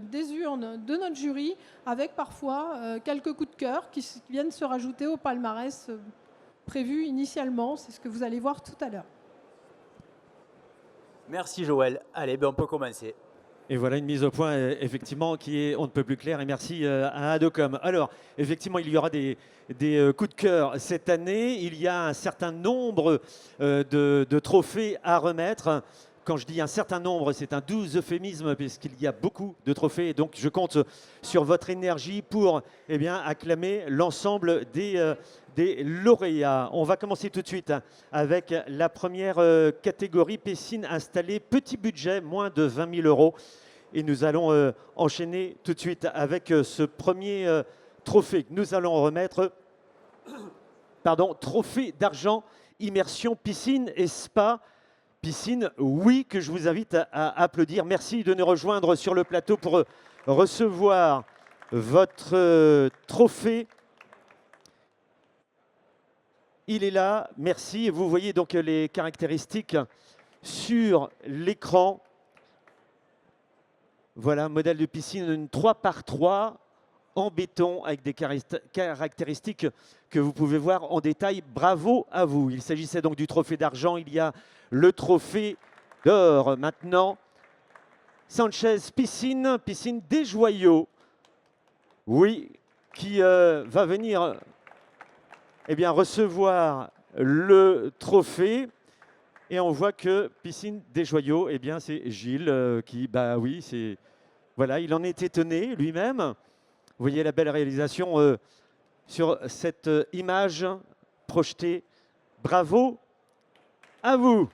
des urnes de notre jury, avec parfois quelques coups de cœur qui viennent se rajouter au palmarès prévu initialement. C'est ce que vous allez voir tout à l'heure. Merci Joël. Allez, on peut commencer. Et voilà une mise au point, effectivement, qui est on ne peut plus claire. Et merci à Adocom. Alors, effectivement, il y aura des coups de cœur cette année. Il y a un certain nombre de trophées à remettre. Quand je dis un certain nombre, c'est un doux euphémisme, puisqu'il y a beaucoup de trophées. Et donc, je compte sur votre énergie pour acclamer l'ensemble des lauréats. On va commencer tout de suite avec la première catégorie piscine installée, petit budget, moins de 20 000 €. Et nous allons enchaîner tout de suite avec ce premier trophée que nous allons remettre. Trophée d'argent, immersion, piscine et spa. Piscine, oui, que je vous invite à applaudir. Merci de nous rejoindre sur le plateau pour recevoir votre trophée. Il est là, merci. Vous voyez donc les caractéristiques sur l'écran. Voilà, modèle de piscine, une 3x3 en béton avec des caractéristiques que vous pouvez voir en détail. Bravo à vous. Il s'agissait donc du trophée d'argent. Il y a le trophée d'or maintenant. Sanchez piscine des Joyaux. Oui, qui va venir recevoir le trophée. Et on voit que piscine des Joyaux, c'est Gilles qui, voilà, il en est étonné lui-même. Vous voyez la belle réalisation sur cette image projetée. Bravo à vous.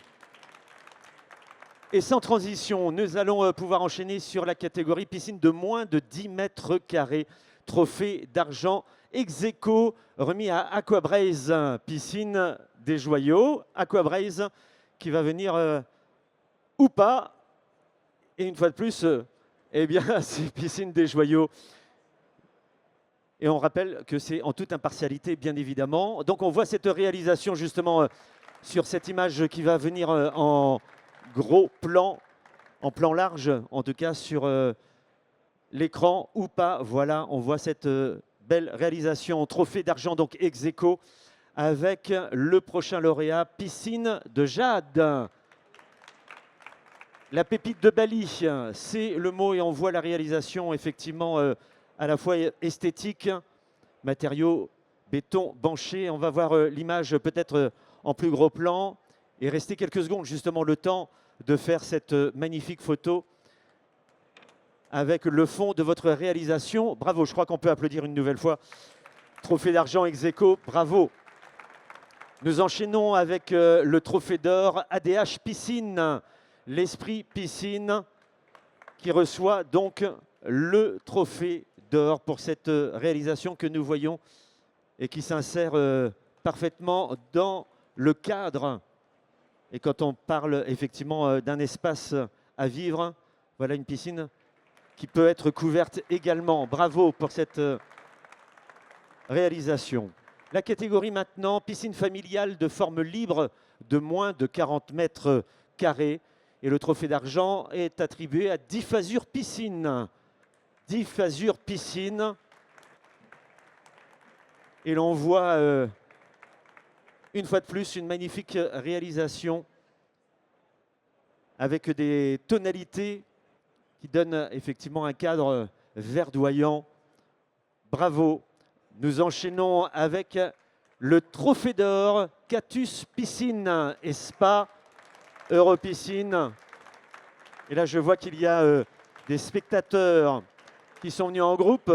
Et sans transition, nous allons pouvoir enchaîner sur la catégorie piscine de moins de 10 mètres carrés. Trophée d'argent ex aequo remis à Aquabraise, piscine des Joyaux. Aquabraise qui va venir ou pas. Et une fois de plus, c'est piscine des Joyaux. Et on rappelle que c'est en toute impartialité, bien évidemment. Donc on voit cette réalisation justement sur cette image qui va venir en gros plan, en plan large, en tout cas sur l'écran ou pas. Voilà, on voit cette belle réalisation, trophée d'argent, donc ex aequo, avec le prochain lauréat, Piscine de Jade. La pépite de Bali, c'est le mot, et on voit la réalisation effectivement à la fois esthétique, matériaux, béton, banché. On va voir l'image peut-être en plus gros plan et rester quelques secondes, justement le temps de faire cette magnifique photo avec le fond de votre réalisation. Bravo, je crois qu'on peut applaudir une nouvelle fois. Trophée d'argent ex aequo, bravo. Nous enchaînons avec le trophée d'or ADH Piscine, l'Esprit Piscine, qui reçoit donc le trophée d'or pour cette réalisation que nous voyons et qui s'insère parfaitement dans le cadre. Et quand on parle effectivement d'un espace à vivre, voilà une piscine qui peut être couverte également. Bravo pour cette réalisation. La catégorie maintenant, piscine familiale de forme libre de moins de 40 mètres carrés. Et le trophée d'argent est attribué à Diffasure Piscine. Diffasure Piscine. Et l'on voit une fois de plus une magnifique réalisation avec des tonalités qui donnent effectivement un cadre verdoyant. Bravo. Nous enchaînons avec le trophée d'or Catus Piscine et Spa Europiscine. Et là, je vois qu'il y a des spectateurs qui sont venus en groupe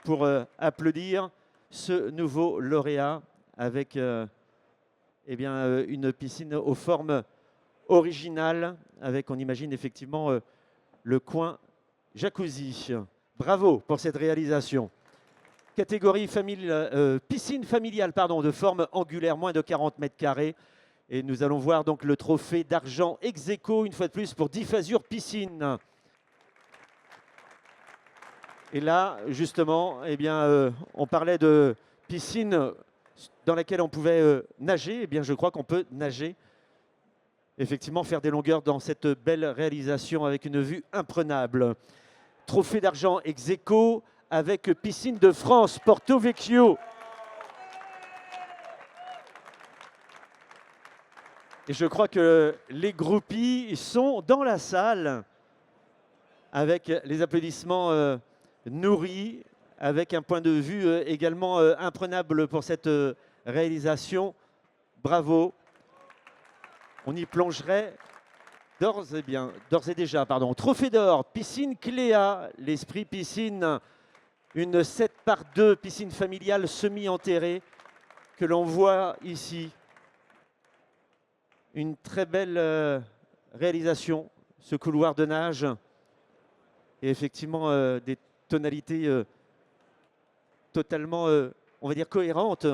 pour applaudir ce nouveau lauréat avec eh bien, une piscine aux formes originales, avec, on imagine effectivement, le coin jacuzzi. Bravo pour cette réalisation. Catégorie piscine familiale de forme angulaire, moins de 40 mètres carrés. Et nous allons voir donc le trophée d'argent ex aequo, une fois de plus, pour Diffasure Piscine. Et là, justement, eh bien, on parlait de piscine dans laquelle on pouvait nager. Eh bien, je crois qu'on peut nager, effectivement, faire des longueurs dans cette belle réalisation avec une vue imprenable. Trophée d'argent ex aequo avec Piscine de France, Porto Vecchio. Et je crois que les groupies sont dans la salle avec les applaudissements nourris, avec un point de vue également imprenable pour cette réalisation. Bravo. On y plongerait d'ores et déjà. Trophée d'or, piscine Cléa, l'Esprit Piscine, une 7x2 piscine familiale semi-enterrée que l'on voit ici. Une très belle réalisation, ce couloir de nage. Et effectivement, des tonalités totalement, on va dire, cohérentes,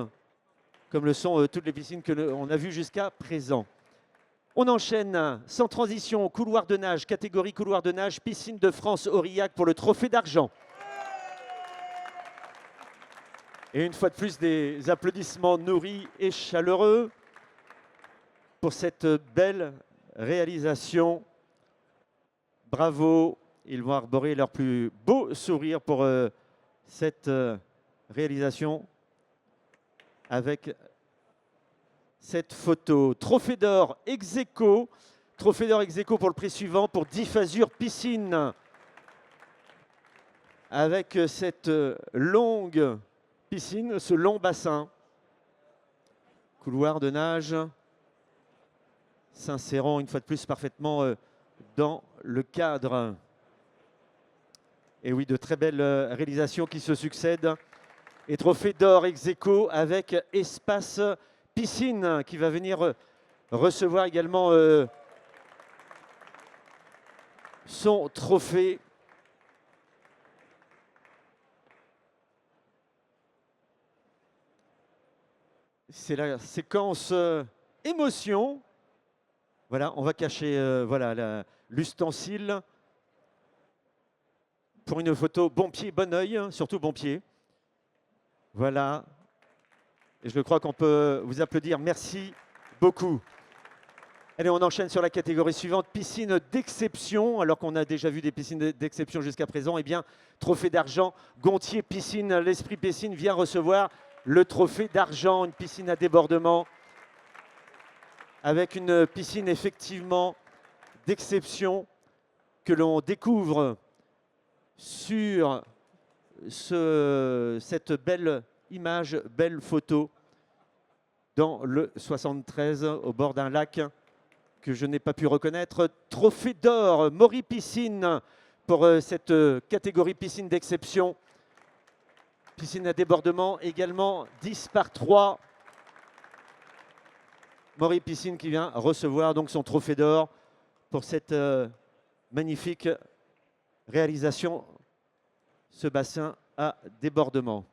comme le sont toutes les piscines que l'on a vues jusqu'à présent. On enchaîne sans transition, couloir de nage, catégorie couloir de nage, Piscine de France Aurillac pour le trophée d'argent. Et une fois de plus, des applaudissements nourris et chaleureux pour cette belle réalisation. Bravo, ils vont arborer leur plus beau sourire pour cette réalisation avec cette photo. Trophée d'or ex aequo. Trophée d'or ex aequo pour le prix suivant pour Diffasure Piscine. Avec cette longue piscine, ce long bassin. Couloir de nage s'insérant une fois de plus parfaitement dans le cadre. Et oui, de très belles réalisations qui se succèdent. Et trophée d'or ex aequo avec Espace Piscine qui va venir recevoir également son trophée. C'est la séquence émotion. Voilà, on va cacher voilà, l'ustensile pour une photo bon pied, bon oeil, surtout bon pied. Voilà. Et je crois qu'on peut vous applaudir. Merci beaucoup. Allez, on enchaîne sur la catégorie suivante, piscine d'exception. Alors qu'on a déjà vu des piscines d'exception jusqu'à présent, eh bien, trophée d'argent, Gontier Piscine, l'Esprit Piscine vient recevoir le trophée d'argent, une piscine à débordement, avec une piscine effectivement d'exception que l'on découvre sur cette belle image, belle photo dans le 73 au bord d'un lac que je n'ai pas pu reconnaître. Trophée d'or, Maury Piscine pour cette catégorie piscine d'exception. Piscine à débordement également 10 par 3. Maury Piscine qui vient recevoir donc son trophée d'or pour cette magnifique réalisation, ce bassin à débordement.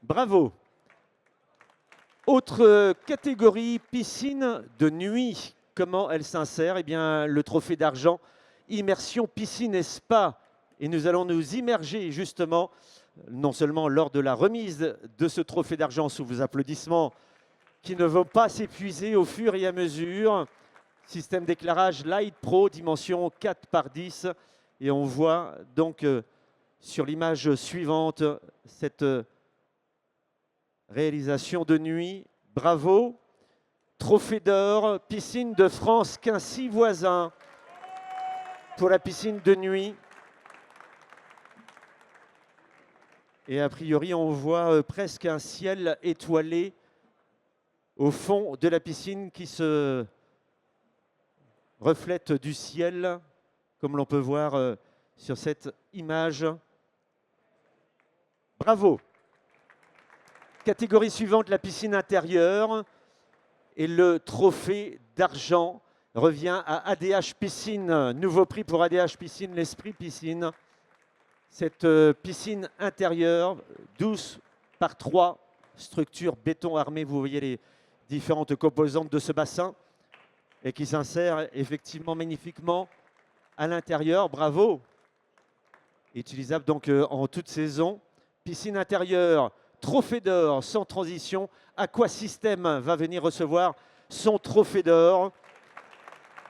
Bravo. Autre catégorie, piscine de nuit. Comment elle s'insère? Eh bien, le trophée d'argent, immersion piscine et spa. Et nous allons nous immerger justement, non seulement lors de la remise de ce trophée d'argent sous vos applaudissements, qui ne vont pas s'épuiser au fur et à mesure. Système d'éclairage Light Pro, dimension 4 par 10. Et on voit donc sur l'image suivante cette réalisation de nuit. Bravo. Trophée d'or, piscine de France Quincy voisin pour la piscine de nuit. Et a priori, on voit presque un ciel étoilé au fond de la piscine qui se reflète du ciel, comme l'on peut voir sur cette image. Bravo. Catégorie suivante, la piscine intérieure. Et le trophée d'argent revient à ADH Piscine. Nouveau prix pour ADH Piscine, l'Esprit Piscine. Cette piscine intérieure, 12 par 3, structure béton armé. Vous voyez les différentes composantes de ce bassin et qui s'insère effectivement magnifiquement à l'intérieur. Bravo. Utilisable donc en toute saison. Piscine intérieure, trophée d'or sans transition. Aquasystème va venir recevoir son trophée d'or.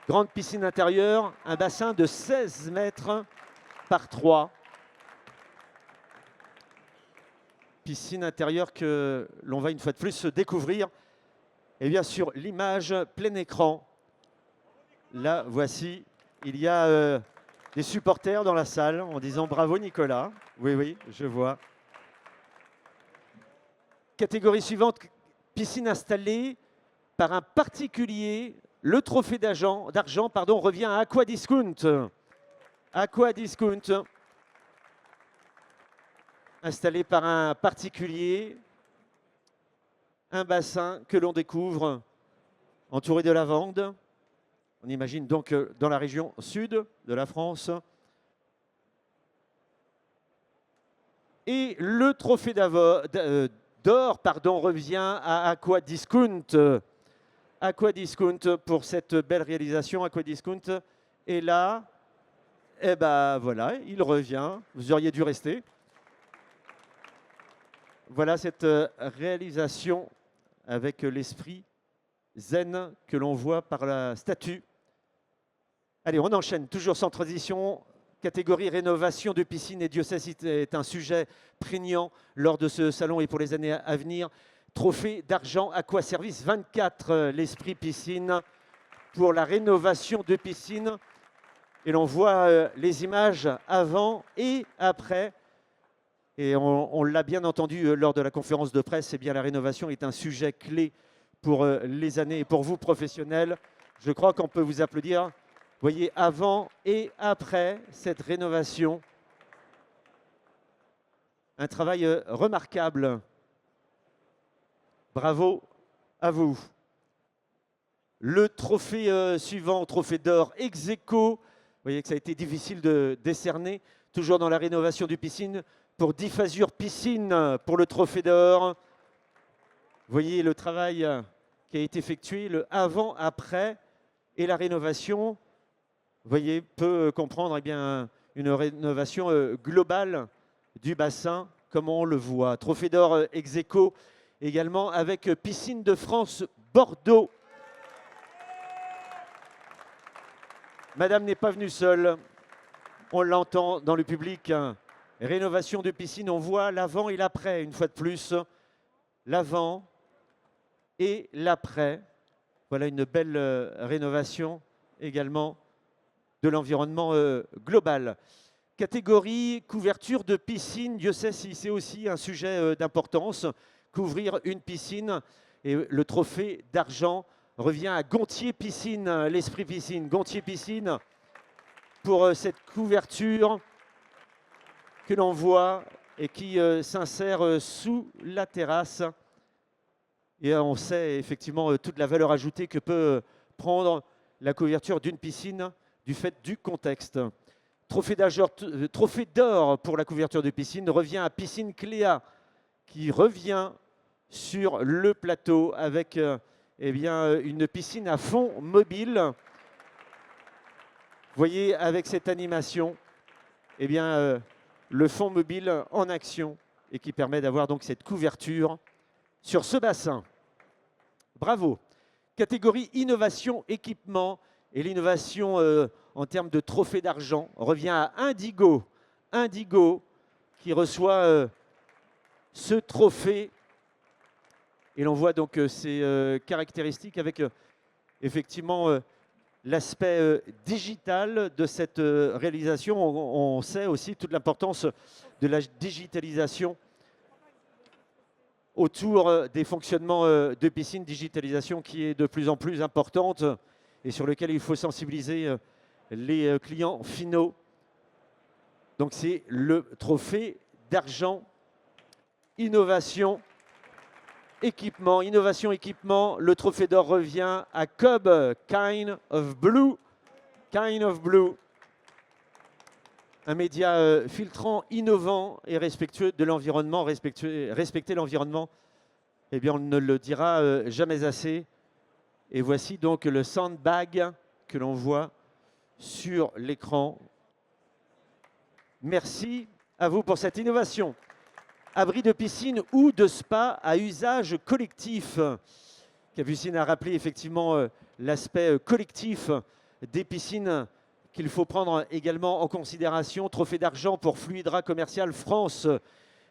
Grande piscine intérieure, un bassin de 16 mètres par 3. Piscine intérieure que l'on va une fois de plus se découvrir. Et bien sûr, l'image plein écran. Là, voici, il y a des supporters dans la salle en disant bravo Nicolas. Oui, oui, je vois. Catégorie suivante, piscine installée par un particulier. Le trophée d'argent revient à Aquadiscount. Aquadiscount, installé par un particulier. Un bassin que l'on découvre entouré de lavande. On imagine donc dans la région sud de la France. Et le trophée d'or revient à Aquadiscount. Aquadiscount pour cette belle réalisation. Aquadiscount est là. Et ben voilà, il revient. Vous auriez dû rester. Voilà cette réalisation avec l'esprit zen que l'on voit par la statue. Allez, on enchaîne, toujours sans transition. Catégorie rénovation de piscine et diocèse est un sujet prégnant lors de ce salon et pour les années à venir. Trophée d'argent Aquaservice 24, l'Esprit Piscine, pour la rénovation de piscine. Et l'on voit les images avant et après. Et on l'a bien entendu lors de la conférence de presse, eh bien, la rénovation est un sujet clé pour les années et pour vous professionnels. Je crois qu'on peut vous applaudir. Vous voyez, avant et après cette rénovation, un travail remarquable. Bravo à vous. Le trophée suivant, trophée d'or ex aequo. Vous voyez que ça a été difficile de décerner, toujours dans la rénovation du piscine, pour Diffasure Piscine, pour le trophée d'or. Vous voyez le travail qui a été effectué, le avant-après et la rénovation. Vous voyez, peut comprendre eh bien, une rénovation globale du bassin comme on le voit. Trophée d'or ex aequo également avec Piscine de France Bordeaux. Madame n'est pas venue seule. On l'entend dans le public. Rénovation de piscine, on voit l'avant et l'après, une fois de plus. L'avant et l'après. Voilà une belle rénovation également de l'environnement global. Catégorie couverture de piscine, Dieu sait si c'est aussi un sujet d'importance. Couvrir une piscine, et le trophée d'argent revient à Gontier Piscine, l'Esprit Piscine. Gontier Piscine pour cette couverture que l'on voit et qui s'insère sous la terrasse. Et on sait effectivement toute la valeur ajoutée que peut prendre la couverture d'une piscine du fait du contexte. Trophée d'or pour la couverture de piscine revient à Piscine Cléa, qui revient sur le plateau avec eh bien, une piscine à fond mobile. Vous voyez avec cette animation eh bien, le fond mobile en action et qui permet d'avoir donc cette couverture sur ce bassin. Bravo. Catégorie innovation équipement et l'innovation en termes de trophée d'argent revient à Indigo. Indigo qui reçoit ce trophée. Et l'on voit donc ces caractéristiques avec effectivement l'aspect digital de cette réalisation. On sait aussi toute l'importance de la digitalisation autour des fonctionnements de piscine, digitalisation qui est de plus en plus importante et sur lequel il faut sensibiliser les clients finaux. Donc c'est le trophée d'argent innovation équipement. Innovation équipement, le trophée d'or revient à Cub Kind of Blue. Kind of Blue. Un média filtrant, innovant et respectueux de l'environnement. Respecter l'environnement, eh bien, on ne le dira jamais assez. Et voici donc le sandbag que l'on voit sur l'écran. Merci à vous pour cette innovation. Abri de piscine ou de spa à usage collectif. Capucine a rappelé effectivement l'aspect collectif des piscines qu'il faut prendre également en considération. Trophée d'argent pour Fluidra Commercial France,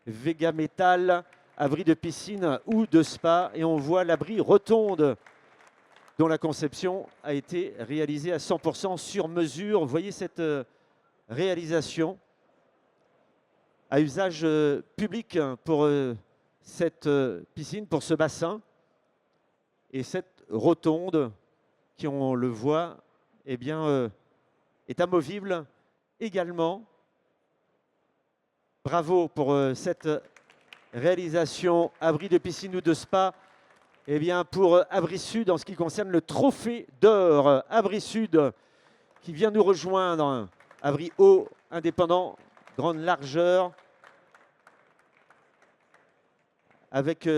Vega Metal, abri de piscine ou de spa. Et on voit l'abri rotonde dont la conception a été réalisée à 100% sur mesure. Vous voyez cette réalisation à usage public pour cette piscine, pour ce bassin. Et cette rotonde qui, on le voit, eh bien, est amovible également. Bravo pour cette réalisation. Abri de piscine ou de spa, eh bien, pour Abri Sud en ce qui concerne le trophée d'or. Abri Sud qui vient nous rejoindre. Abri haut, indépendant, grande largeur. Avec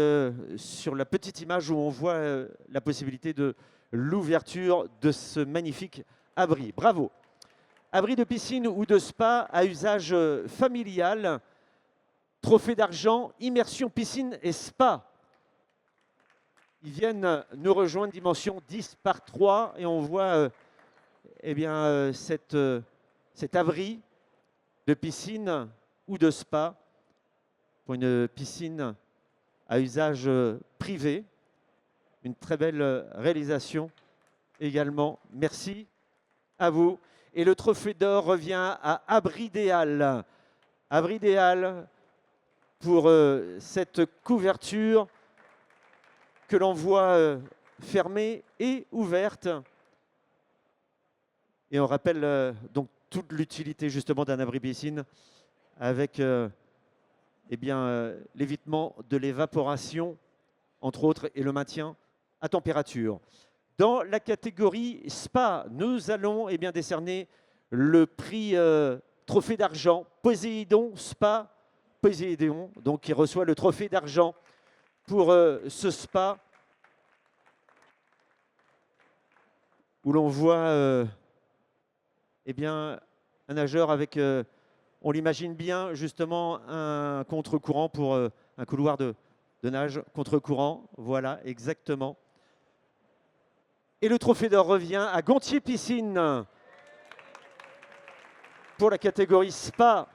sur la petite image où on voit la possibilité de l'ouverture de ce magnifique abri. Bravo. Abri de piscine ou de spa à usage familial. Trophée d'argent, immersion piscine et spa. Ils viennent nous rejoindre, dimension 10 par 3. Et on voit eh bien, cet abri de piscine ou de spa pour une piscine à usage privé. Une très belle réalisation également. Merci à vous. Et le trophée d'or revient à Abridéal. Abridéal pour cette couverture que l'on voit fermée et ouverte. Et on rappelle donc toute l'utilité justement d'un abri piscine avec eh bien, l'évitement de l'évaporation, entre autres, et le maintien à température. Dans la catégorie spa, nous allons eh bien, décerner le prix trophée d'argent Poséidon Spa. Poséidon, donc qui reçoit le trophée d'argent pour ce spa où l'on voit eh bien, un nageur avec On l'imagine bien, justement, un contre-courant pour un couloir de nage contre-courant. Voilà, exactement. Et le trophée d'or revient à Gontier Piscine pour la catégorie spa.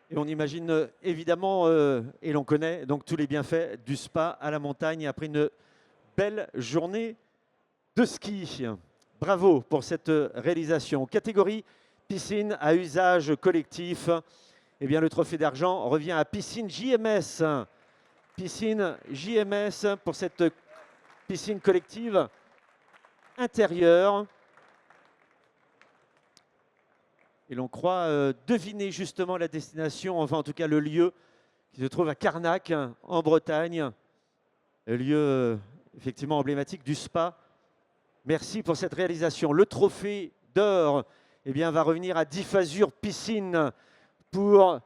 Et on imagine évidemment, et l'on connaît donc tous les bienfaits du spa à la montagne après une belle journée de ski. Bravo pour cette réalisation. Catégorie piscine à usage collectif. Eh bien, le trophée d'argent revient à Piscine JMS. Piscine JMS pour cette piscine collective intérieure. Et l'on croit deviner justement la destination, enfin en tout cas le lieu qui se trouve à Carnac, en Bretagne. Le lieu effectivement emblématique du spa. Merci pour cette réalisation. Le trophée d'or va revenir à Diffasure Piscine pour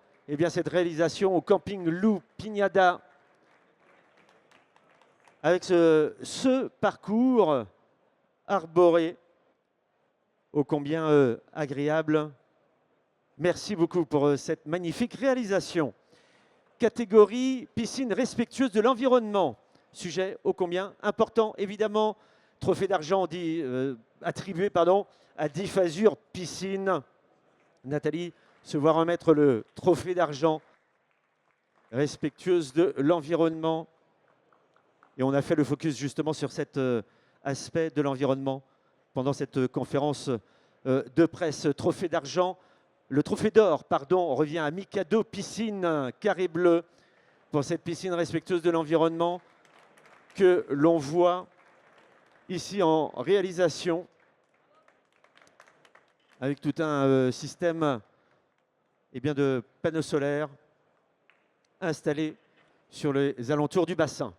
cette réalisation au camping Lou Pignada. Avec ce parcours arboré ô combien agréable. Merci beaucoup pour cette magnifique réalisation. Catégorie piscine respectueuse de l'environnement. Sujet ô combien important, évidemment. Trophée d'argent attribué à Diffasure Piscine. Nathalie se voit remettre le trophée d'argent respectueuse de l'environnement. Et on a fait le focus justement sur cet aspect de l'environnement pendant cette conférence de presse. Trophée d'argent, le trophée d'or, revient à Mikado Piscine Carré Bleu pour cette piscine respectueuse de l'environnement que l'on voit ici en réalisation avec tout un système de panneaux solaires installés sur les alentours du bassin.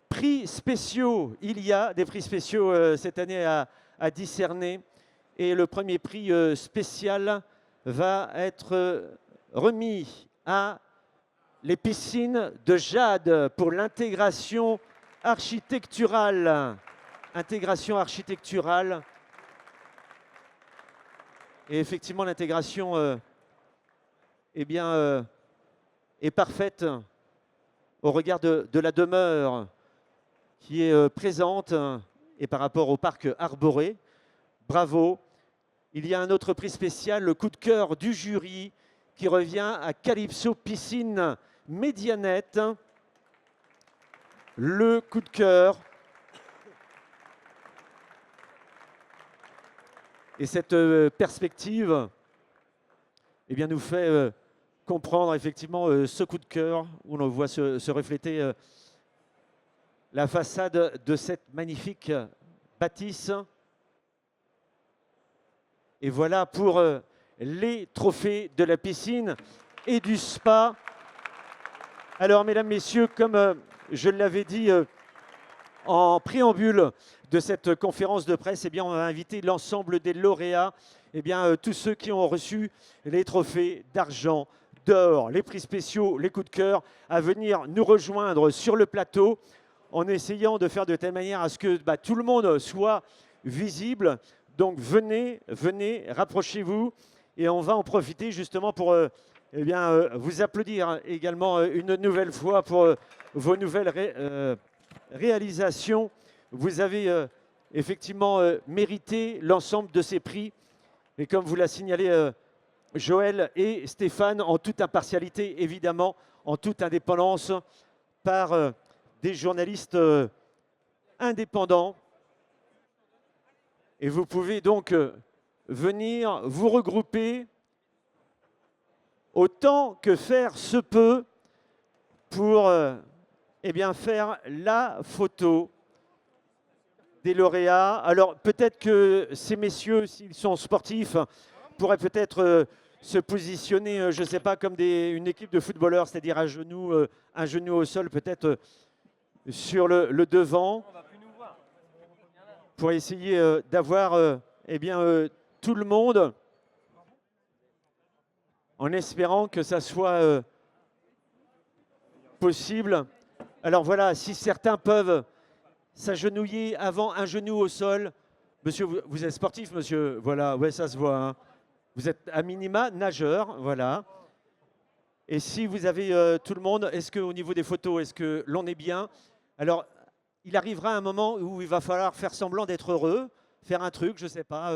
Prix spéciaux, il y a des prix spéciaux cette année à discerner et le premier prix spécial va être remis à les piscines de Jade pour l'intégration architecturale. Intégration architecturale. Et effectivement, l'intégration est parfaite au regard de la demeure qui est présente et par rapport au parc arboré. Bravo. Il y a un autre prix spécial, le coup de cœur du jury qui revient à Calypso Piscine Médianette. Le coup de cœur. Et cette perspective nous fait comprendre effectivement ce coup de cœur où l'on voit se refléter la façade de cette magnifique bâtisse. Et voilà pour les trophées de la piscine et du spa. Alors, mesdames, messieurs, comme je l'avais dit en préambule de cette conférence de presse, on va inviter l'ensemble des lauréats, tous ceux qui ont reçu les trophées d'argent, d'or, les prix spéciaux, les coups de cœur, à venir nous rejoindre sur le plateau en essayant de faire de telle manière à ce que tout le monde soit visible. Donc venez, rapprochez-vous et on va en profiter justement pour vous applaudir également une nouvelle fois pour vos nouvelles réalisations. Vous avez effectivement mérité l'ensemble de ces prix et comme vous l'a signalé Joël et Stéphane, en toute impartialité évidemment, en toute indépendance, par des journalistes indépendants. Et vous pouvez donc venir vous regrouper autant que faire se peut pour faire la photo des lauréats. Alors peut-être que ces messieurs, s'ils sont sportifs, pourraient peut-être se positionner, je ne sais pas, comme une équipe de footballeurs, c'est-à-dire un genou au sol, peut-être sur le devant, pour essayer d'avoir tout le monde, en espérant que ça soit possible. Alors voilà, si certains peuvent s'agenouiller avant un genou au sol, Monsieur, vous êtes sportif, monsieur. Voilà, ouais, ça se voit. Hein. Vous êtes à minima nageur, voilà. Et si vous avez tout le monde, est-ce qu'au niveau des photos, est-ce que l'on est bien? Alors, il arrivera un moment où il va falloir faire semblant d'être heureux, faire un truc, je ne sais pas.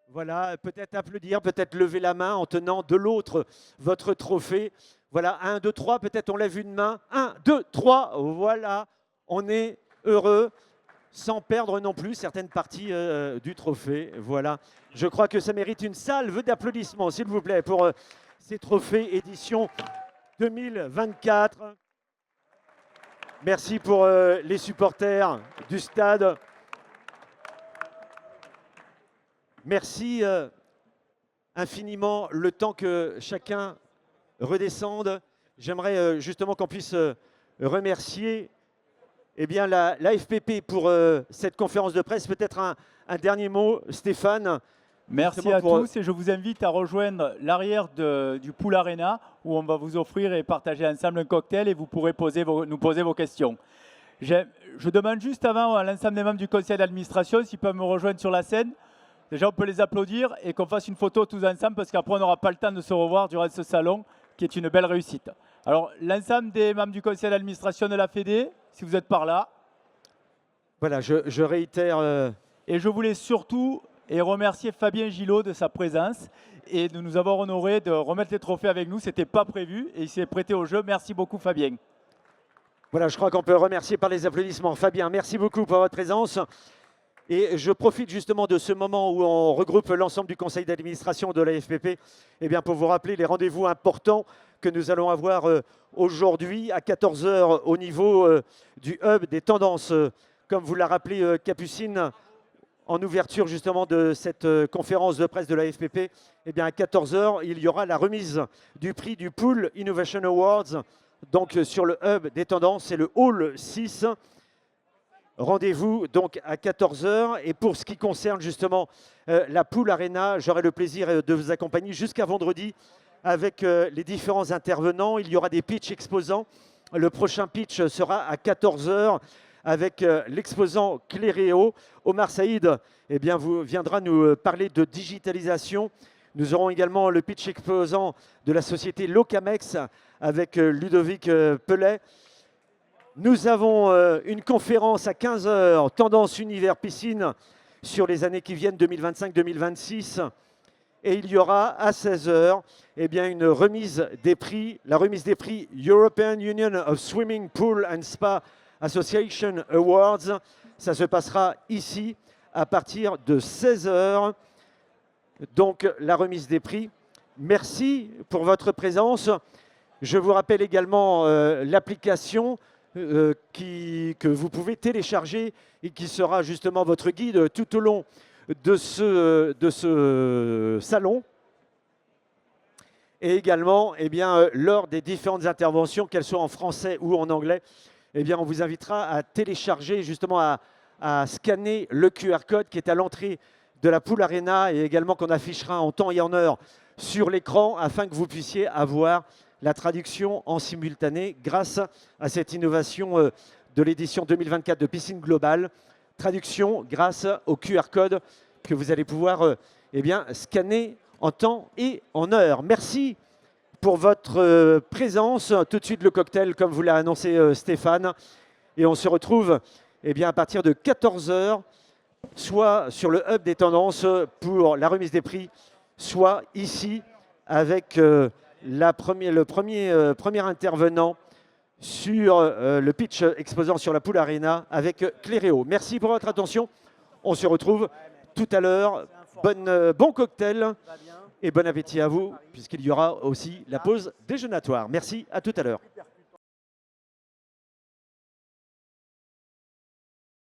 Voilà, peut-être applaudir, peut-être lever la main en tenant de l'autre votre trophée. Voilà, 1, 2, 3, peut-être on lève une main. 1, 2, 3, voilà, on est heureux, sans perdre non plus certaines parties du trophée. Voilà, je crois que ça mérite une salve d'applaudissements, s'il vous plaît, pour ces trophées édition 2024. Merci pour les supporters du stade. Merci infiniment. Le temps que chacun redescende, j'aimerais justement qu'on puisse remercier eh bien, la FPP pour cette conférence de presse. Peut-être un dernier mot, Stéphane. Merci à tous et je vous invite à rejoindre l'arrière du Pool Arena où on va vous offrir et partager ensemble un cocktail et vous pourrez nous poser vos questions. Je demande juste avant à l'ensemble des membres du conseil d'administration s'ils peuvent me rejoindre sur la scène. Déjà, on peut les applaudir et qu'on fasse une photo tous ensemble parce qu'après, on n'aura pas le temps de se revoir durant ce salon qui est une belle réussite. Alors, l'ensemble des membres du conseil d'administration de la Fédé, si vous êtes par là. Voilà, je réitère. Et je voulais surtout remercier Fabien Gillot de sa présence et de nous avoir honorés de remettre les trophées avec nous. Ce n'était pas prévu et il s'est prêté au jeu. Merci beaucoup, Fabien. Voilà, je crois qu'on peut remercier par les applaudissements. Fabien, merci beaucoup pour votre présence. Et je profite justement de ce moment où on regroupe l'ensemble du conseil d'administration de la FPP eh bien, pour vous rappeler les rendez-vous importants que nous allons avoir aujourd'hui à 14 h au niveau du hub des tendances. Comme vous l'a rappelé Capucine en ouverture justement de cette conférence de presse de la FPP, eh bien, à 14 h, il y aura la remise du prix du Pool Innovation Awards donc, sur le hub des tendances, c'est le Hall 6. Rendez-vous donc à 14 h. Et pour ce qui concerne justement la Pool Arena, j'aurai le plaisir de vous accompagner jusqu'à vendredi avec les différents intervenants. Il y aura des pitchs exposants. Le prochain pitch sera à 14 h avec l'exposant Cléréo. Omar Saïd eh bien, viendra nous parler de digitalisation. Nous aurons également le pitch exposant de la société Locamex avec Ludovic Pellet. Nous avons une conférence à 15 h, Tendance Univers Piscine, sur les années qui viennent, 2025-2026. Et il y aura à 16 h eh bien, une remise des prix, la remise des prix European Union of Swimming Pool and Spa Association Awards. Ça se passera ici à partir de 16 h. Donc la remise des prix. Merci pour votre présence. Je vous rappelle également l'application que vous pouvez télécharger et qui sera justement votre guide tout au long de ce salon. Et également, eh bien, lors des différentes interventions, qu'elles soient en français ou en anglais, eh bien, on vous invitera à télécharger, justement à scanner le QR code qui est à l'entrée de la Pool Arena et également qu'on affichera en temps et en heure sur l'écran afin que vous puissiez avoir la traduction en simultané grâce à cette innovation de l'édition 2024 de Piscine Globale. Traduction grâce au QR code que vous allez pouvoir eh bien, scanner en temps et en heure. Merci pour votre présence. Tout de suite le cocktail comme vous l'a annoncé Stéphane. Et on se retrouve eh bien, à partir de 14 h, soit sur le hub des tendances pour la remise des prix, soit ici avec le premier intervenant sur le pitch exposant sur la Pool Arena avec Cléréo. Merci pour votre attention. On se retrouve tout à l'heure. Bon cocktail et bon appétit à vous, puisqu'il y aura aussi la pause déjeunatoire. Merci, à tout à l'heure.